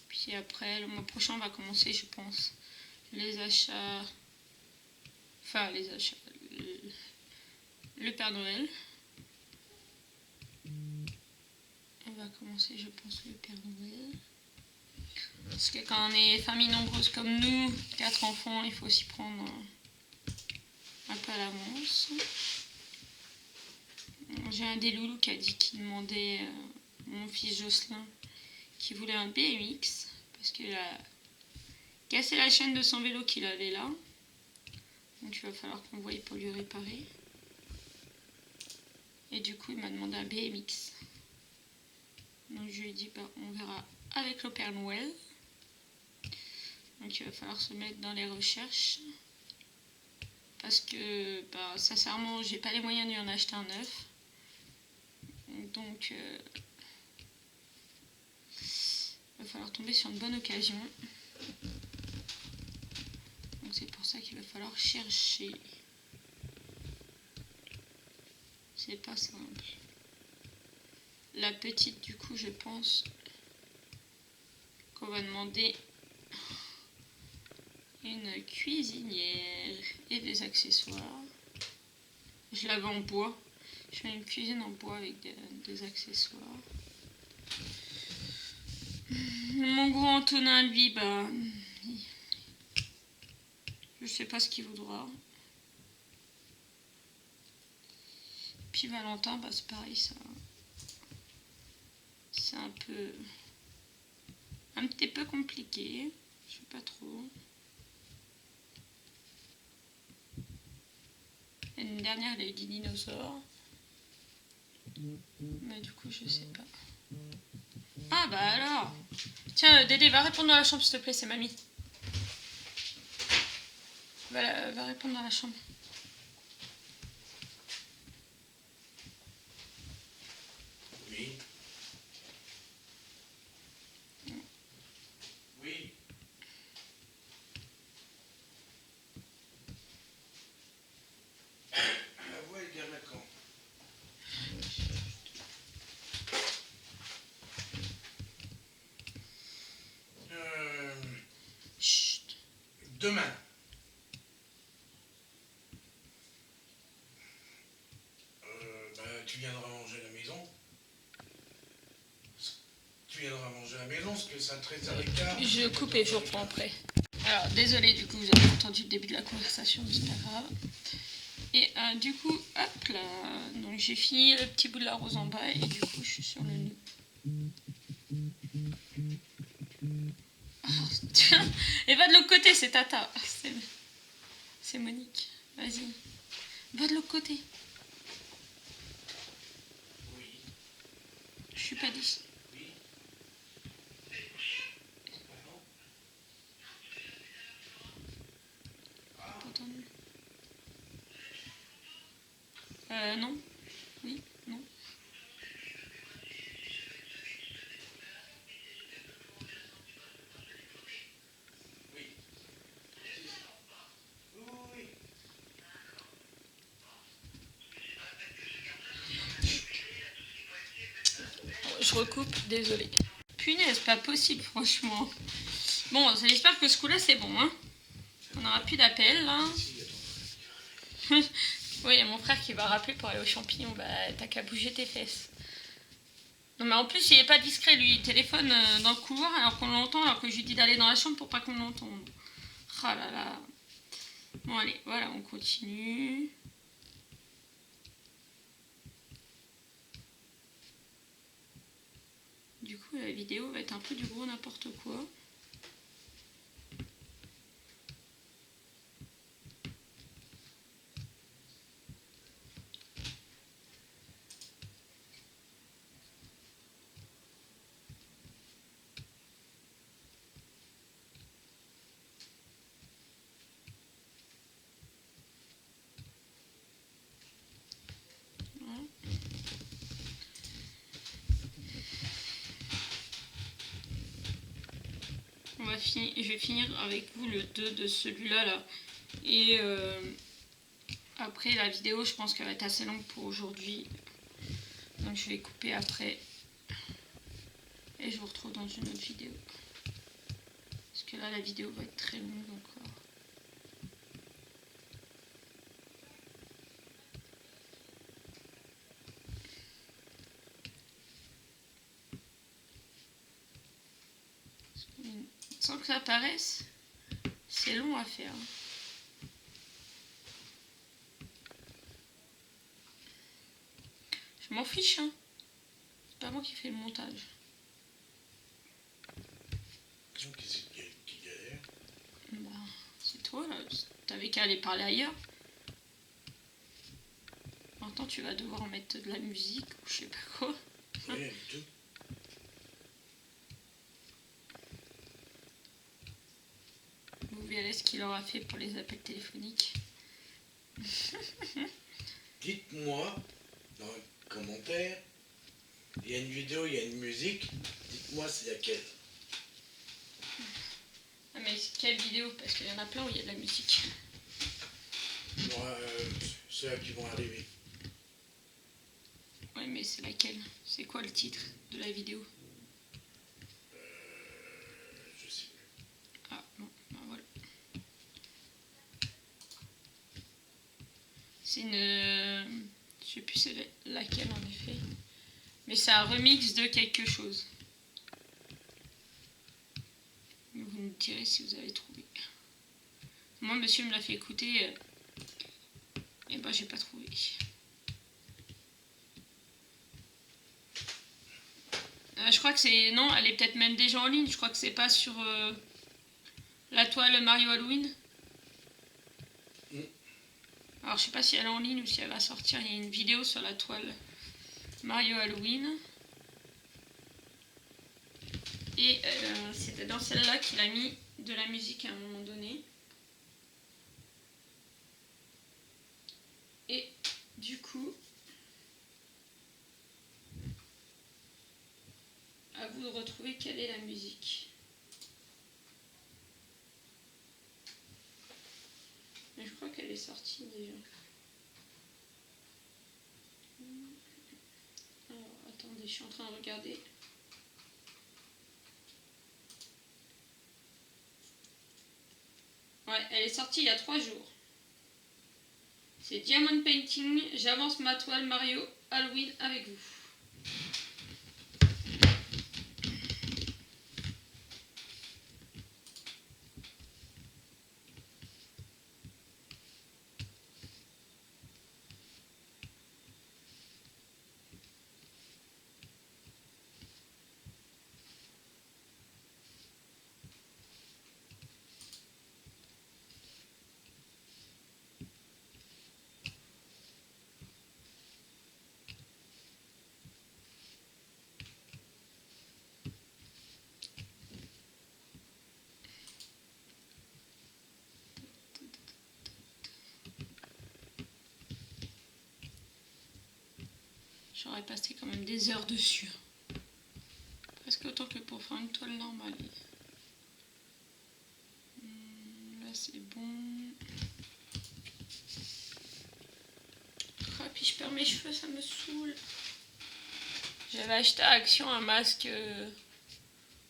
Puis après, le mois prochain, on va commencer, je pense, les achats. Enfin, les achats. Le Père Noël. On va commencer, je pense, le Père Noël. Parce que quand on est famille nombreuse comme nous, 4 enfants, il faut s'y prendre un peu à l'avance. J'ai un des loulous qui a dit qu'il demandait, mon fils Jocelyn, qui voulait un BMX, parce qu'il a cassé la chaîne de son vélo qu'il avait là. Donc il va falloir qu'on voie pour lui réparer. Et du coup, il m'a demandé un BMX. Donc je lui ai dit, bah, on verra avec le Père Noël. Donc il va falloir se mettre dans les recherches. Parce que, bah, sincèrement, j'ai pas les moyens de lui en acheter un neuf. Donc, il va falloir tomber sur une bonne occasion. Donc c'est pour ça qu'il va falloir chercher. C'est pas simple. La petite, du coup, je pense qu'on va demander une cuisinière et des accessoires. Je l'avais en bois. Je fais une cuisine en bois avec des accessoires. Mon grand Antonin, lui, bah, je sais pas ce qu'il voudra. Puis Valentin, bah c'est pareil, ça. C'est un petit peu compliqué. Je sais pas trop. L'année dernière, elle a eu des dinosaures. Mais du coup, je sais pas. Ah bah alors. Tiens, Dédé, va répondre dans la chambre, s'il te plaît, c'est mamie. Va répondre dans la chambre. Oui. Oui. La voix est bien quand. Chut. Demain. Tu viendras manger à la maison. Tu viendras manger à la maison, parce que ça te réserve l'écart. Je coupe et je reprends après. Alors, désolé, du coup, vous avez entendu le début de la conversation, mais c'est pas grave. Et du coup, hop là, donc j'ai fini le petit bout de la rose en bas et du coup, je suis sur le nœud. Oh, tiens, et va de l'autre côté, c'est Tata. C'est Monique. Vas-y. Va de l'autre côté. Oui. Je suis pas d'ici. Oui. Pas entendu. Non. Oui, non. Oui. Oui. Je recoupe, désolé. Punaise, pas possible, franchement. Bon, j'espère que ce coup-là, c'est bon, hein. On n'aura plus d'appel, là. Oui, il y a mon frère qui va rappeler pour aller aux champignons. Bah, t'as qu'à bouger tes fesses. Non, mais en plus, il est pas discret, lui. Il téléphone dans le couloir alors qu'on l'entend, alors que je lui dis d'aller dans la chambre pour pas qu'on l'entende. Ah là là. Bon, allez, voilà, on continue. Du coup, la vidéo va être un peu du gros n'importe quoi. Voilà. Je vais finir avec vous le 2 de celui-là. Là. Et après, la vidéo, je pense qu'elle va être assez longue pour aujourd'hui. Donc je vais couper après. Et je vous retrouve dans une autre vidéo. Parce que là, la vidéo va être très longue encore. Sans que ça apparaisse, c'est long à faire. Je m'en fiche, hein. C'est pas moi qui fais le montage. Qui galère? Bah, c'est toi, là. T'avais qu'à aller parler ailleurs. Maintenant, tu vas devoir mettre de la musique ou je sais pas quoi. Rien du tout. Vous verrez ce qu'il aura fait pour les appels téléphoniques. Dites-moi dans les commentaires, il y a une vidéo, il y a une musique. Dites-moi c'est laquelle. Ah mais quelle vidéo? Parce qu'il y en a plein où il y a de la musique. Moi, ceux-là qui vont arriver. Ouais mais c'est laquelle? C'est quoi le titre de la vidéo? Je sais plus. Ah bon, bah voilà. C'est une... Je sais plus c'est laquelle en effet. Mais c'est un remix de quelque chose. Vous me direz si vous avez trouvé. Moi, monsieur me l'a fait écouter. Et ben, j'ai pas trouvé. Je crois que c'est... Non, elle est peut-être même déjà en ligne. Je crois que c'est pas sur la toile Mario Halloween. Alors je sais pas si elle est en ligne ou si elle va sortir. Il y a une vidéo sur la toile Mario Halloween. Et c'était dans celle-là qu'il a mis de la musique à un moment donné. Et du coup, à vous de retrouver quelle est la musique. Mais je crois qu'elle est sortie déjà. Alors, attendez, je suis en train de regarder. Ouais, elle est sortie il y a 3 jours. C'est Diamond Painting, j'avance ma toile Mario Halloween avec vous. J'aurais passé quand même des heures dessus. Presque autant que pour faire une toile normale. Là c'est bon. Ah, puis je perds mes cheveux, ça me saoule. J'avais acheté à Action un masque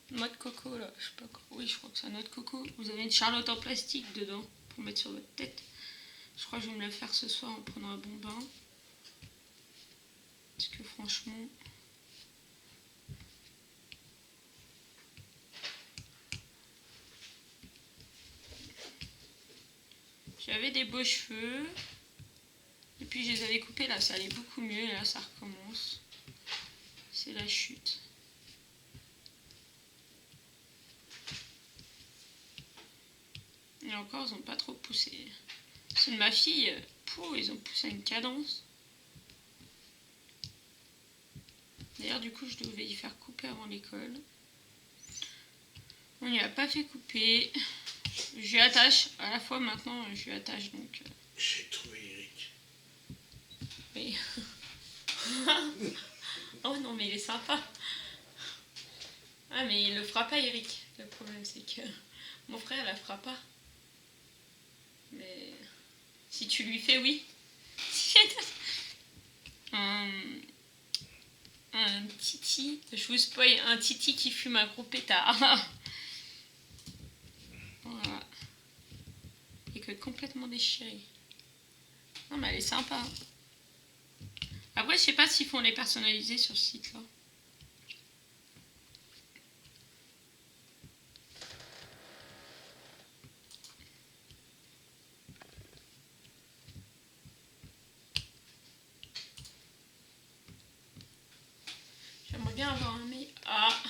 noix de coco là. Je sais pas quoi. Oui, je crois que c'est noix de coco. Vous avez une charlotte en plastique dedans pour mettre sur votre tête. Je crois que je vais me le faire ce soir en prenant un bon bain. Parce que franchement... J'avais des beaux cheveux. Et puis je les avais coupés, là ça allait beaucoup mieux. Et là ça recommence. C'est la chute. Et encore, ils n'ont pas trop poussé. Ceux de ma fille, ils ont poussé à une cadence. D'ailleurs, du coup, je devais y faire couper avant l'école. On n'y a pas fait couper. Je lui attache. À la fois, maintenant, je lui attache, donc... J'ai trouvé Eric. Oui. Oh non, mais il est sympa. Ah, mais il le fera pas, Eric. Le problème, c'est que mon frère la fera pas. Mais si tu lui fais, oui. Un titi, je vous spoil, un titi qui fume un gros pétard. Voilà. Et que complètement déchiré. Non, mais elle est sympa. Après, je sais pas s'ils font les personnaliser sur ce site-là. J'aimerais bien avoir un mail. Ah,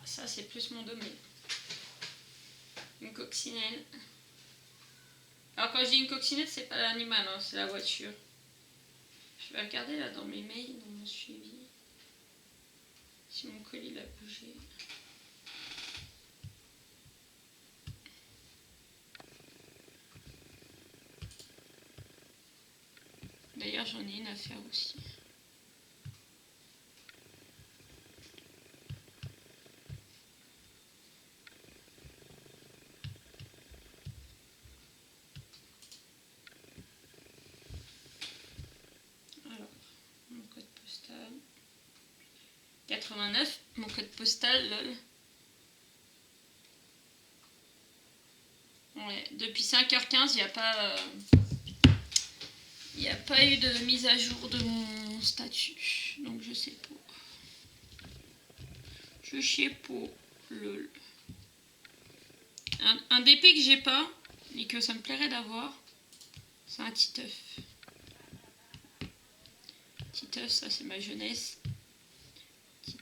ça c'est plus mon domaine. Une coccinelle. Alors quand je dis une coccinelle, c'est pas l'animal, hein, c'est la voiture. Je vais regarder là dans mes mails, dans mon suivi. Si mon colis l'a bougé. D'ailleurs j'en ai une à faire aussi. Alors, mon code postal. 89, mon code postal, lol. Ouais, depuis 5h15, il n'y a pas eu de mise à jour de mon statut. Donc je sais pas. Je sais pas. Lol. Un DP que j'ai pas et que ça me plairait d'avoir, c'est un Titeuf. Titeuf, ça c'est ma jeunesse.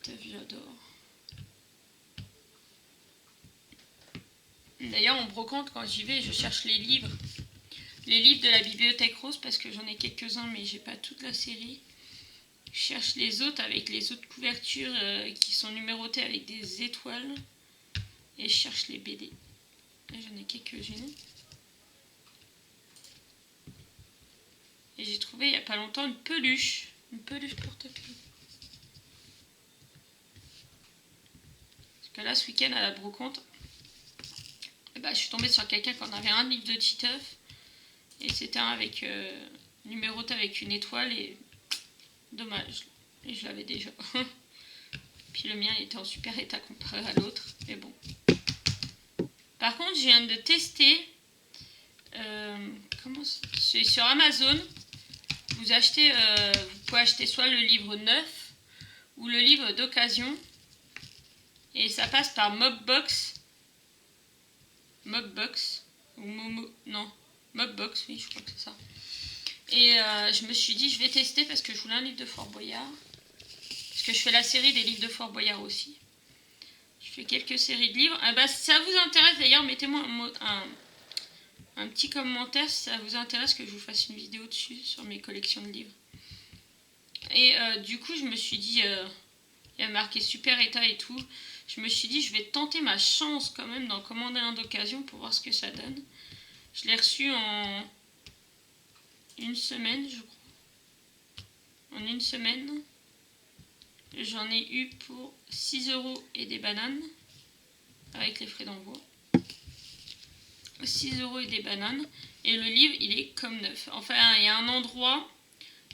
teuf, j'adore. D'ailleurs, en brocante, quand j'y vais, je cherche les livres. Les livres de la Bibliothèque Rose, parce que j'en ai quelques-uns, mais j'ai pas toute la série. Je cherche les autres avec les autres couvertures qui sont numérotées avec des étoiles. Et je cherche les BD. Là, j'en ai quelques-unes. Et j'ai trouvé il n'y a pas longtemps une peluche. Une peluche porte-clés. Parce que là, ce week-end, à la brocante, je suis tombée sur quelqu'un qui en avait un livre de Titeuf. Et c'était un avec numéroté avec une étoile. Et dommage. Et je l'avais déjà. Puis le mien il était en super état comparé à l'autre. Mais bon. Par contre, je viens de tester. C'est sur Amazon. Vous pouvez acheter soit le livre neuf ou le livre d'occasion. Et ça passe par Mobbox. Mobbox. Ou Momo. Non. Mobbox, oui, je crois que c'est ça. Et je me suis dit, je vais tester parce que je voulais un livre de Fort Boyard. Parce que je fais la série des livres de Fort Boyard aussi. Je fais quelques séries de livres. Si ça vous intéresse, d'ailleurs, mettez-moi un petit commentaire si ça vous intéresse que je vous fasse une vidéo dessus sur mes collections de livres. Et du coup, je me suis dit, il y a marqué super état et tout. Je me suis dit, je vais tenter ma chance quand même d'en commander un d'occasion pour voir ce que ça donne. Je l'ai reçu en une semaine, je crois. En une semaine. J'en ai eu pour 6 € et des bananes. Avec les frais d'envoi. 6 € et des bananes. Et le livre, il est comme neuf. Enfin, il y a un endroit.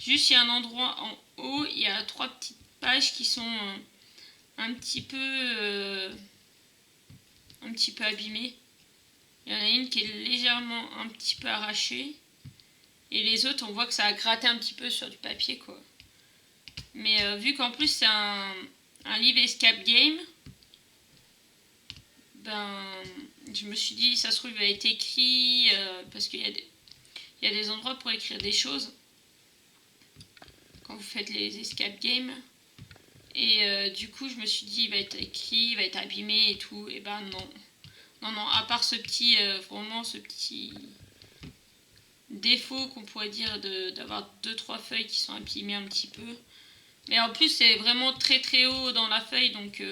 Juste, il y a un endroit en haut. Il y a 3 petites pages qui sont un petit peu abîmées. Il y en a une qui est légèrement un petit peu arrachée. Et les autres, on voit que ça a gratté un petit peu sur du papier, quoi. Mais vu qu'en plus c'est un livre escape game, je me suis dit, ça se trouve, il va être écrit, parce qu'il y a des endroits pour écrire des choses quand vous faites les escape games. Et du coup, je me suis dit, il va être écrit, il va être abîmé et tout. Et non. Non, à part ce petit défaut qu'on pourrait dire d'avoir 2-3 feuilles qui sont abîmées un petit peu. Mais en plus, c'est vraiment très très haut dans la feuille, donc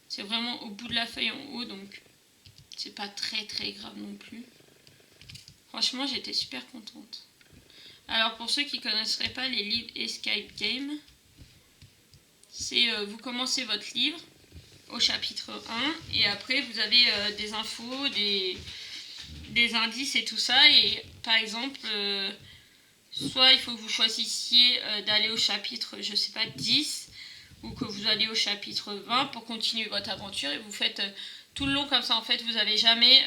c'est vraiment au bout de la feuille en haut, donc c'est pas très très grave non plus. Franchement, j'étais super contente. Alors pour ceux qui ne connaisseraient pas les livres Escape Game, c'est vous commencez votre livre au chapitre 1 et après vous avez des infos, des indices et tout ça. Et par exemple, soit il faut que vous choisissiez d'aller au chapitre, je sais pas, 10 ou que vous allez au chapitre 20 pour continuer votre aventure et vous faites tout le long comme ça. En fait, vous avez jamais,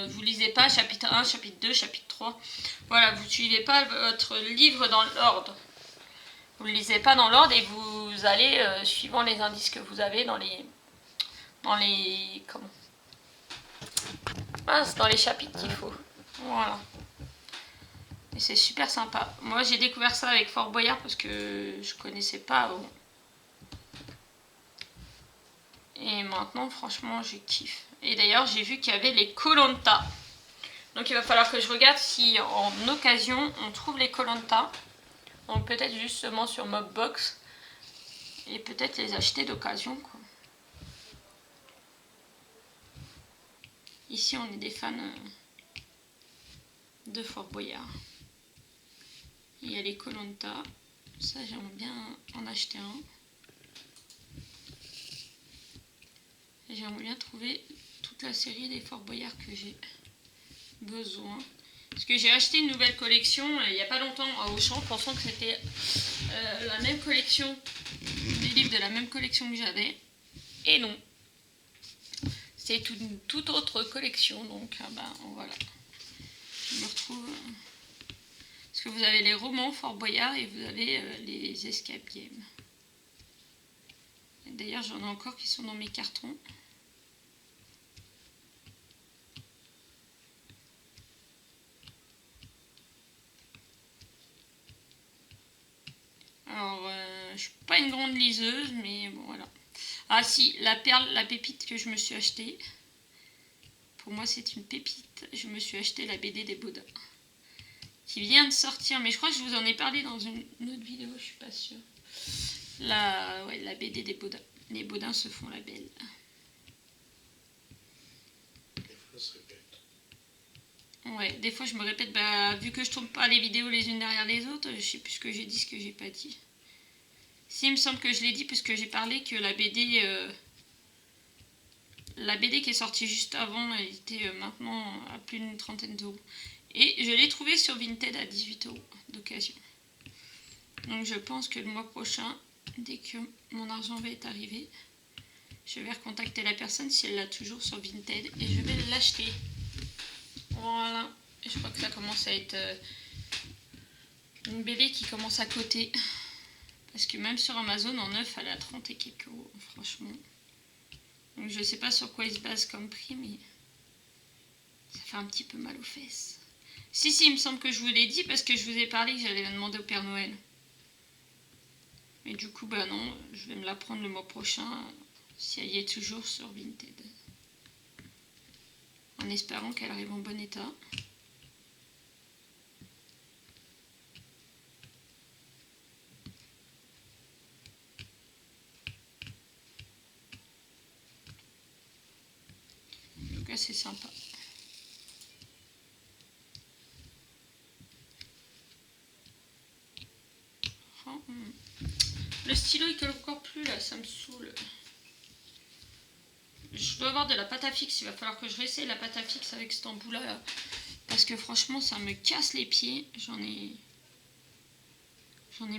vous lisez pas chapitre 1, chapitre 2, chapitre 3. Voilà, vous suivez pas votre livre dans l'ordre. Vous ne le lisez pas dans l'ordre et vous allez, suivant les indices que vous avez dans les dans les chapitres qu'il faut. Voilà. Et c'est super sympa. Moi, j'ai découvert ça avec Fort Boyard parce que je connaissais pas avant. Et maintenant, franchement, je kiffe. Et d'ailleurs, j'ai vu qu'il y avait les Koh-Lanta. Donc, il va falloir que je regarde si, en occasion, on trouve les Koh-Lanta. Donc, peut-être justement sur Mobbox. Et peut-être les acheter d'occasion, quoi. Ici, on est des fans de Fort Boyard. Il y a les Koh-Lanta. Ça, j'aimerais bien en acheter un. Et j'aimerais bien trouver toute la série des Fort Boyard que j'ai besoin. Parce que j'ai acheté une nouvelle collection il n'y a pas longtemps à Auchan, pensant que c'était la même collection, des livres de la même collection que j'avais. Et non. C'est une toute autre collection, donc voilà. Je me retrouve... Parce que vous avez les romans Fort Boyard et vous avez les escape games. D'ailleurs, j'en ai encore qui sont dans mes cartons. Alors, je suis pas pas une grande liseuse, mais bon, voilà. Ah si, la perle, la pépite que je me suis achetée. Pour moi, c'est une pépite. Je me suis acheté la BD des Baudins. Qui vient de sortir, mais je crois que je vous en ai parlé dans une autre vidéo, je suis pas sûre. La BD des Baudins. Les Baudins se font la belle. Des fois, ça se répète. Ouais, des fois je me répète, bah vu que je tourne pas les vidéos les unes derrière les autres, je sais plus ce que j'ai dit, ce que j'ai pas dit. Si, il me semble que je l'ai dit parce que j'ai parlé que la BD qui est sortie juste avant, elle était maintenant à plus d'une trentaine d'euros. Et je l'ai trouvée sur Vinted à 18 euros d'occasion. Donc je pense que le mois prochain, dès que mon argent va être arrivé, je vais recontacter la personne si elle l'a toujours sur Vinted et je vais l'acheter. Voilà. Et je crois que ça commence à être une BD qui commence à coter. Parce que même sur Amazon, en neuf, elle est à 30 et quelques euros, franchement. Donc je sais pas sur quoi il se base comme prix, mais ça fait un petit peu mal aux fesses. Si, il me semble que je vous l'ai dit parce que je vous ai parlé que j'allais la demander au Père Noël. Mais du coup, bah non, je vais me la prendre le mois prochain, si elle y est toujours sur Vinted. En espérant qu'elle arrive en bon état. En tout cas, c'est sympa. Le stylo il colle encore plus là, ça me saoule. Je dois avoir de la pâte à fixe, il va falloir que je réessaye la pâte à fixe avec cet embout là. Parce que franchement ça me casse les pieds. J'en ai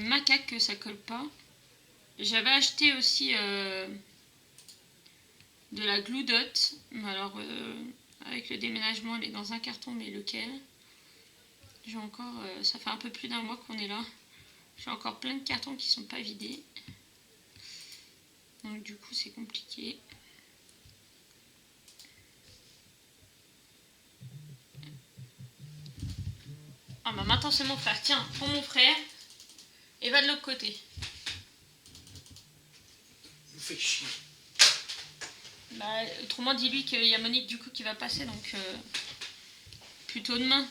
macaque que ça colle pas. J'avais acheté aussi de la Glue Dot. Mais alors avec le déménagement elle est dans un carton, mais lequel? J'ai encore, ça fait un peu plus d'un mois qu'on est là. J'ai encore plein de cartons qui sont pas vidés. Donc du coup c'est compliqué. Ah bah maintenant c'est mon frère. Tiens, prends mon frère et va de l'autre côté. Il me fait chier. Bah autrement dis-lui qu'il y a Monique du coup qui va passer, donc plutôt demain.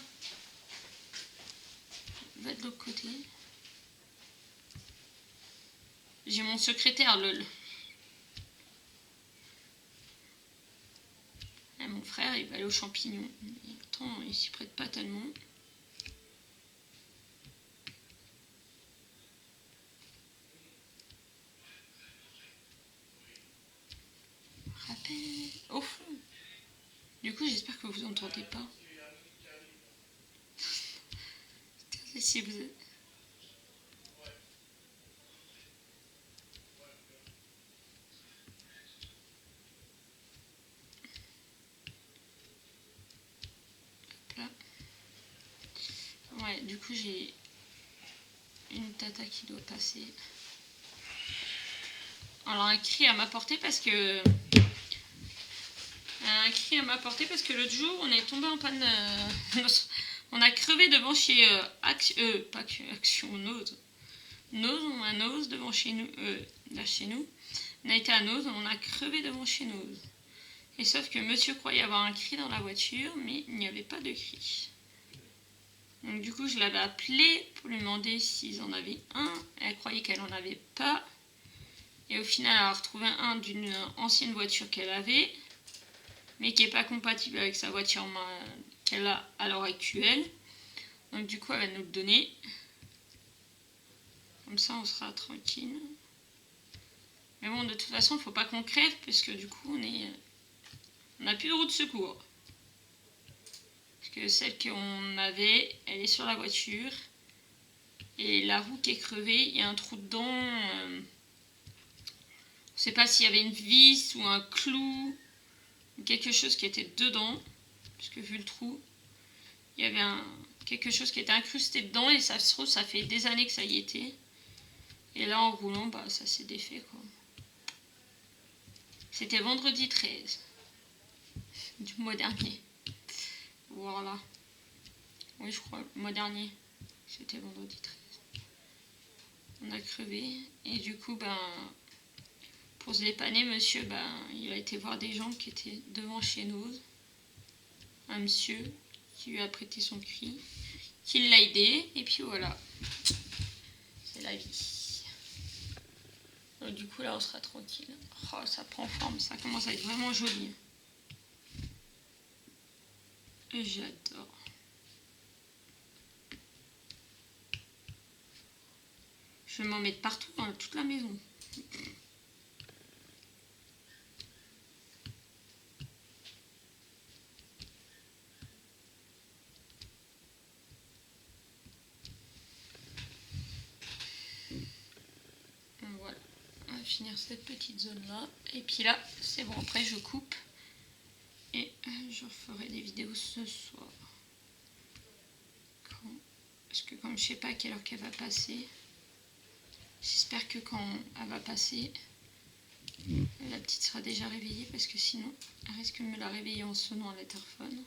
Va de l'autre côté. J'ai mon secrétaire, lol. Et mon frère, il va aller aux champignons. Mais attends, il s'y prête pas tellement. Rappel au fond. Du coup, j'espère que vous entendez pas. Si vous êtes... Là. Ouais, du coup, j'ai une tata qui doit passer. Alors, un cri à m'apporter parce que... l'autre jour, on est tombé en panne... on a crevé devant chez Action Nose. On a Nose devant chez nous. Là, chez nous. On a été à Nose, on a crevé devant chez Nose. Et sauf que monsieur croyait avoir un cri dans la voiture, mais il n'y avait pas de cri. Donc du coup, je l'avais appelé pour lui demander s'ils en avaient un. Elle croyait qu'elle n'en avait pas. Et au final, elle a retrouvé un d'une ancienne voiture qu'elle avait, mais qui n'est pas compatible avec sa voiture qu'elle a à l'heure actuelle. Donc du coup, elle va nous le donner. Comme ça, on sera tranquille. Mais bon, de toute façon, il ne faut pas qu'on crève, parce que du coup, on n'a plus de roue de secours. Parce que celle qu'on avait, elle est sur la voiture. Et la roue qui est crevée, il y a un trou dedans. On ne sait pas s'il y avait une vis ou un clou, ou quelque chose qui était dedans. Parce que vu le trou, il y avait quelque chose qui était incrusté dedans, et ça se trouve, ça fait des années que ça y était. Et là, en roulant, bah, ça s'est défait, quoi. C'était vendredi 13 du mois dernier. Voilà. Oui, je crois, le mois dernier. C'était vendredi 13. on a crevé. Et du coup, ben, pour se dépanner, monsieur, ben, il a été voir des gens qui étaient devant chez nous. Un monsieur qui lui a prêté son cri, qui l'a aidé, et puis voilà. C'est la vie. Donc, du coup, là, on sera tranquille. Oh, ça prend forme, ça commence à être vraiment joli. Et j'adore. Je vais m'en mettre partout dans toute la maison. Voilà, on va finir cette petite zone là. Et puis là, c'est bon, après je coupe. Et je ferai des vidéos ce soir. Parce que comme je sais pas à quelle heure qu'elle va passer, j'espère que quand elle va passer, la petite sera déjà réveillée, parce que sinon, elle risque de me la réveiller en sonnant à l'interphone.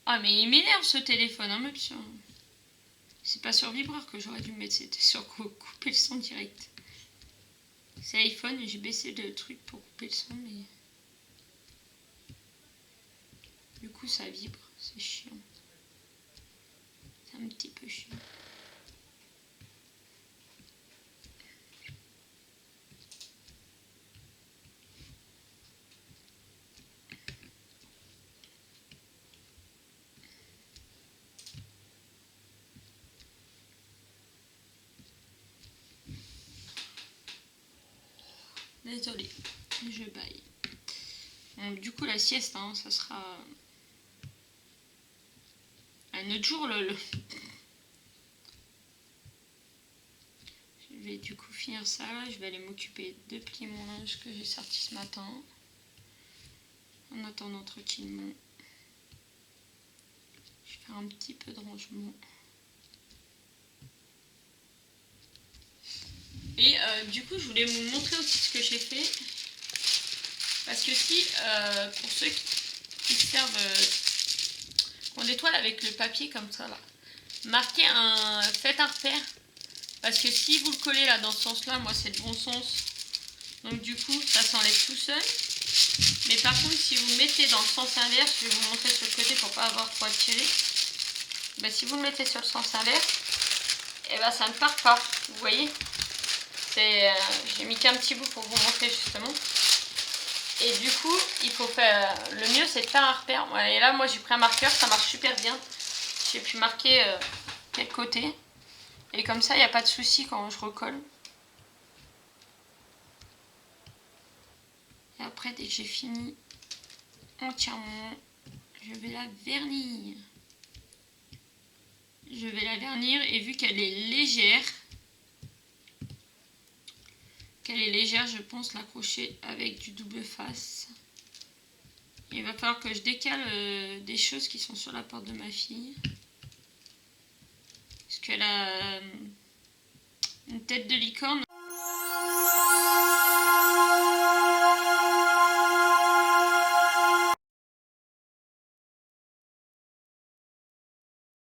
Ah mais il m'énerve ce téléphone, hein, monsieur. C'est pas sur vibreur que j'aurais dû mettre, c'était sur couper le son direct. C'est iPhone et j'ai baissé le truc pour couper le son, mais... Du coup ça vibre, c'est chiant. C'est un petit peu chiant. Désolée, je baille. Donc, du coup, la sieste, hein, ça sera un autre jour. Je vais du coup finir ça. Je vais aller m'occuper de plier mon linge que j'ai sorti ce matin. En attendant tranquillement. Je vais faire un petit peu de rangement. Et du coup, je voulais vous montrer aussi ce que j'ai fait. Parce que si, pour ceux qui servent, qu'on étoile avec le papier comme ça, là, faites un repère. Parce que si vous le collez là dans ce sens-là, moi c'est le bon sens. Donc du coup, ça s'enlève tout seul. Mais par contre, si vous le mettez dans le sens inverse, je vais vous montrer sur le côté pour pas avoir trop à tirer. Ben, si vous le mettez sur le sens inverse, et ben ça ne part pas. Vous voyez, j'ai mis qu'un petit bout pour vous montrer justement. Et du coup, il faut faire. Le mieux, c'est de faire un repère. Voilà, et là, moi, j'ai pris un marqueur, ça marche super bien. J'ai pu marquer quel côté. Et comme ça, il n'y a pas de souci quand je recolle. Et après, dès que j'ai fini entièrement, je vais la vernir. Je vais la vernir et vu qu'elle est légère, je pense l'accrocher avec du double face. Il va falloir que je décale des choses qui sont sur la porte de ma fille. Parce qu'elle a une tête de licorne.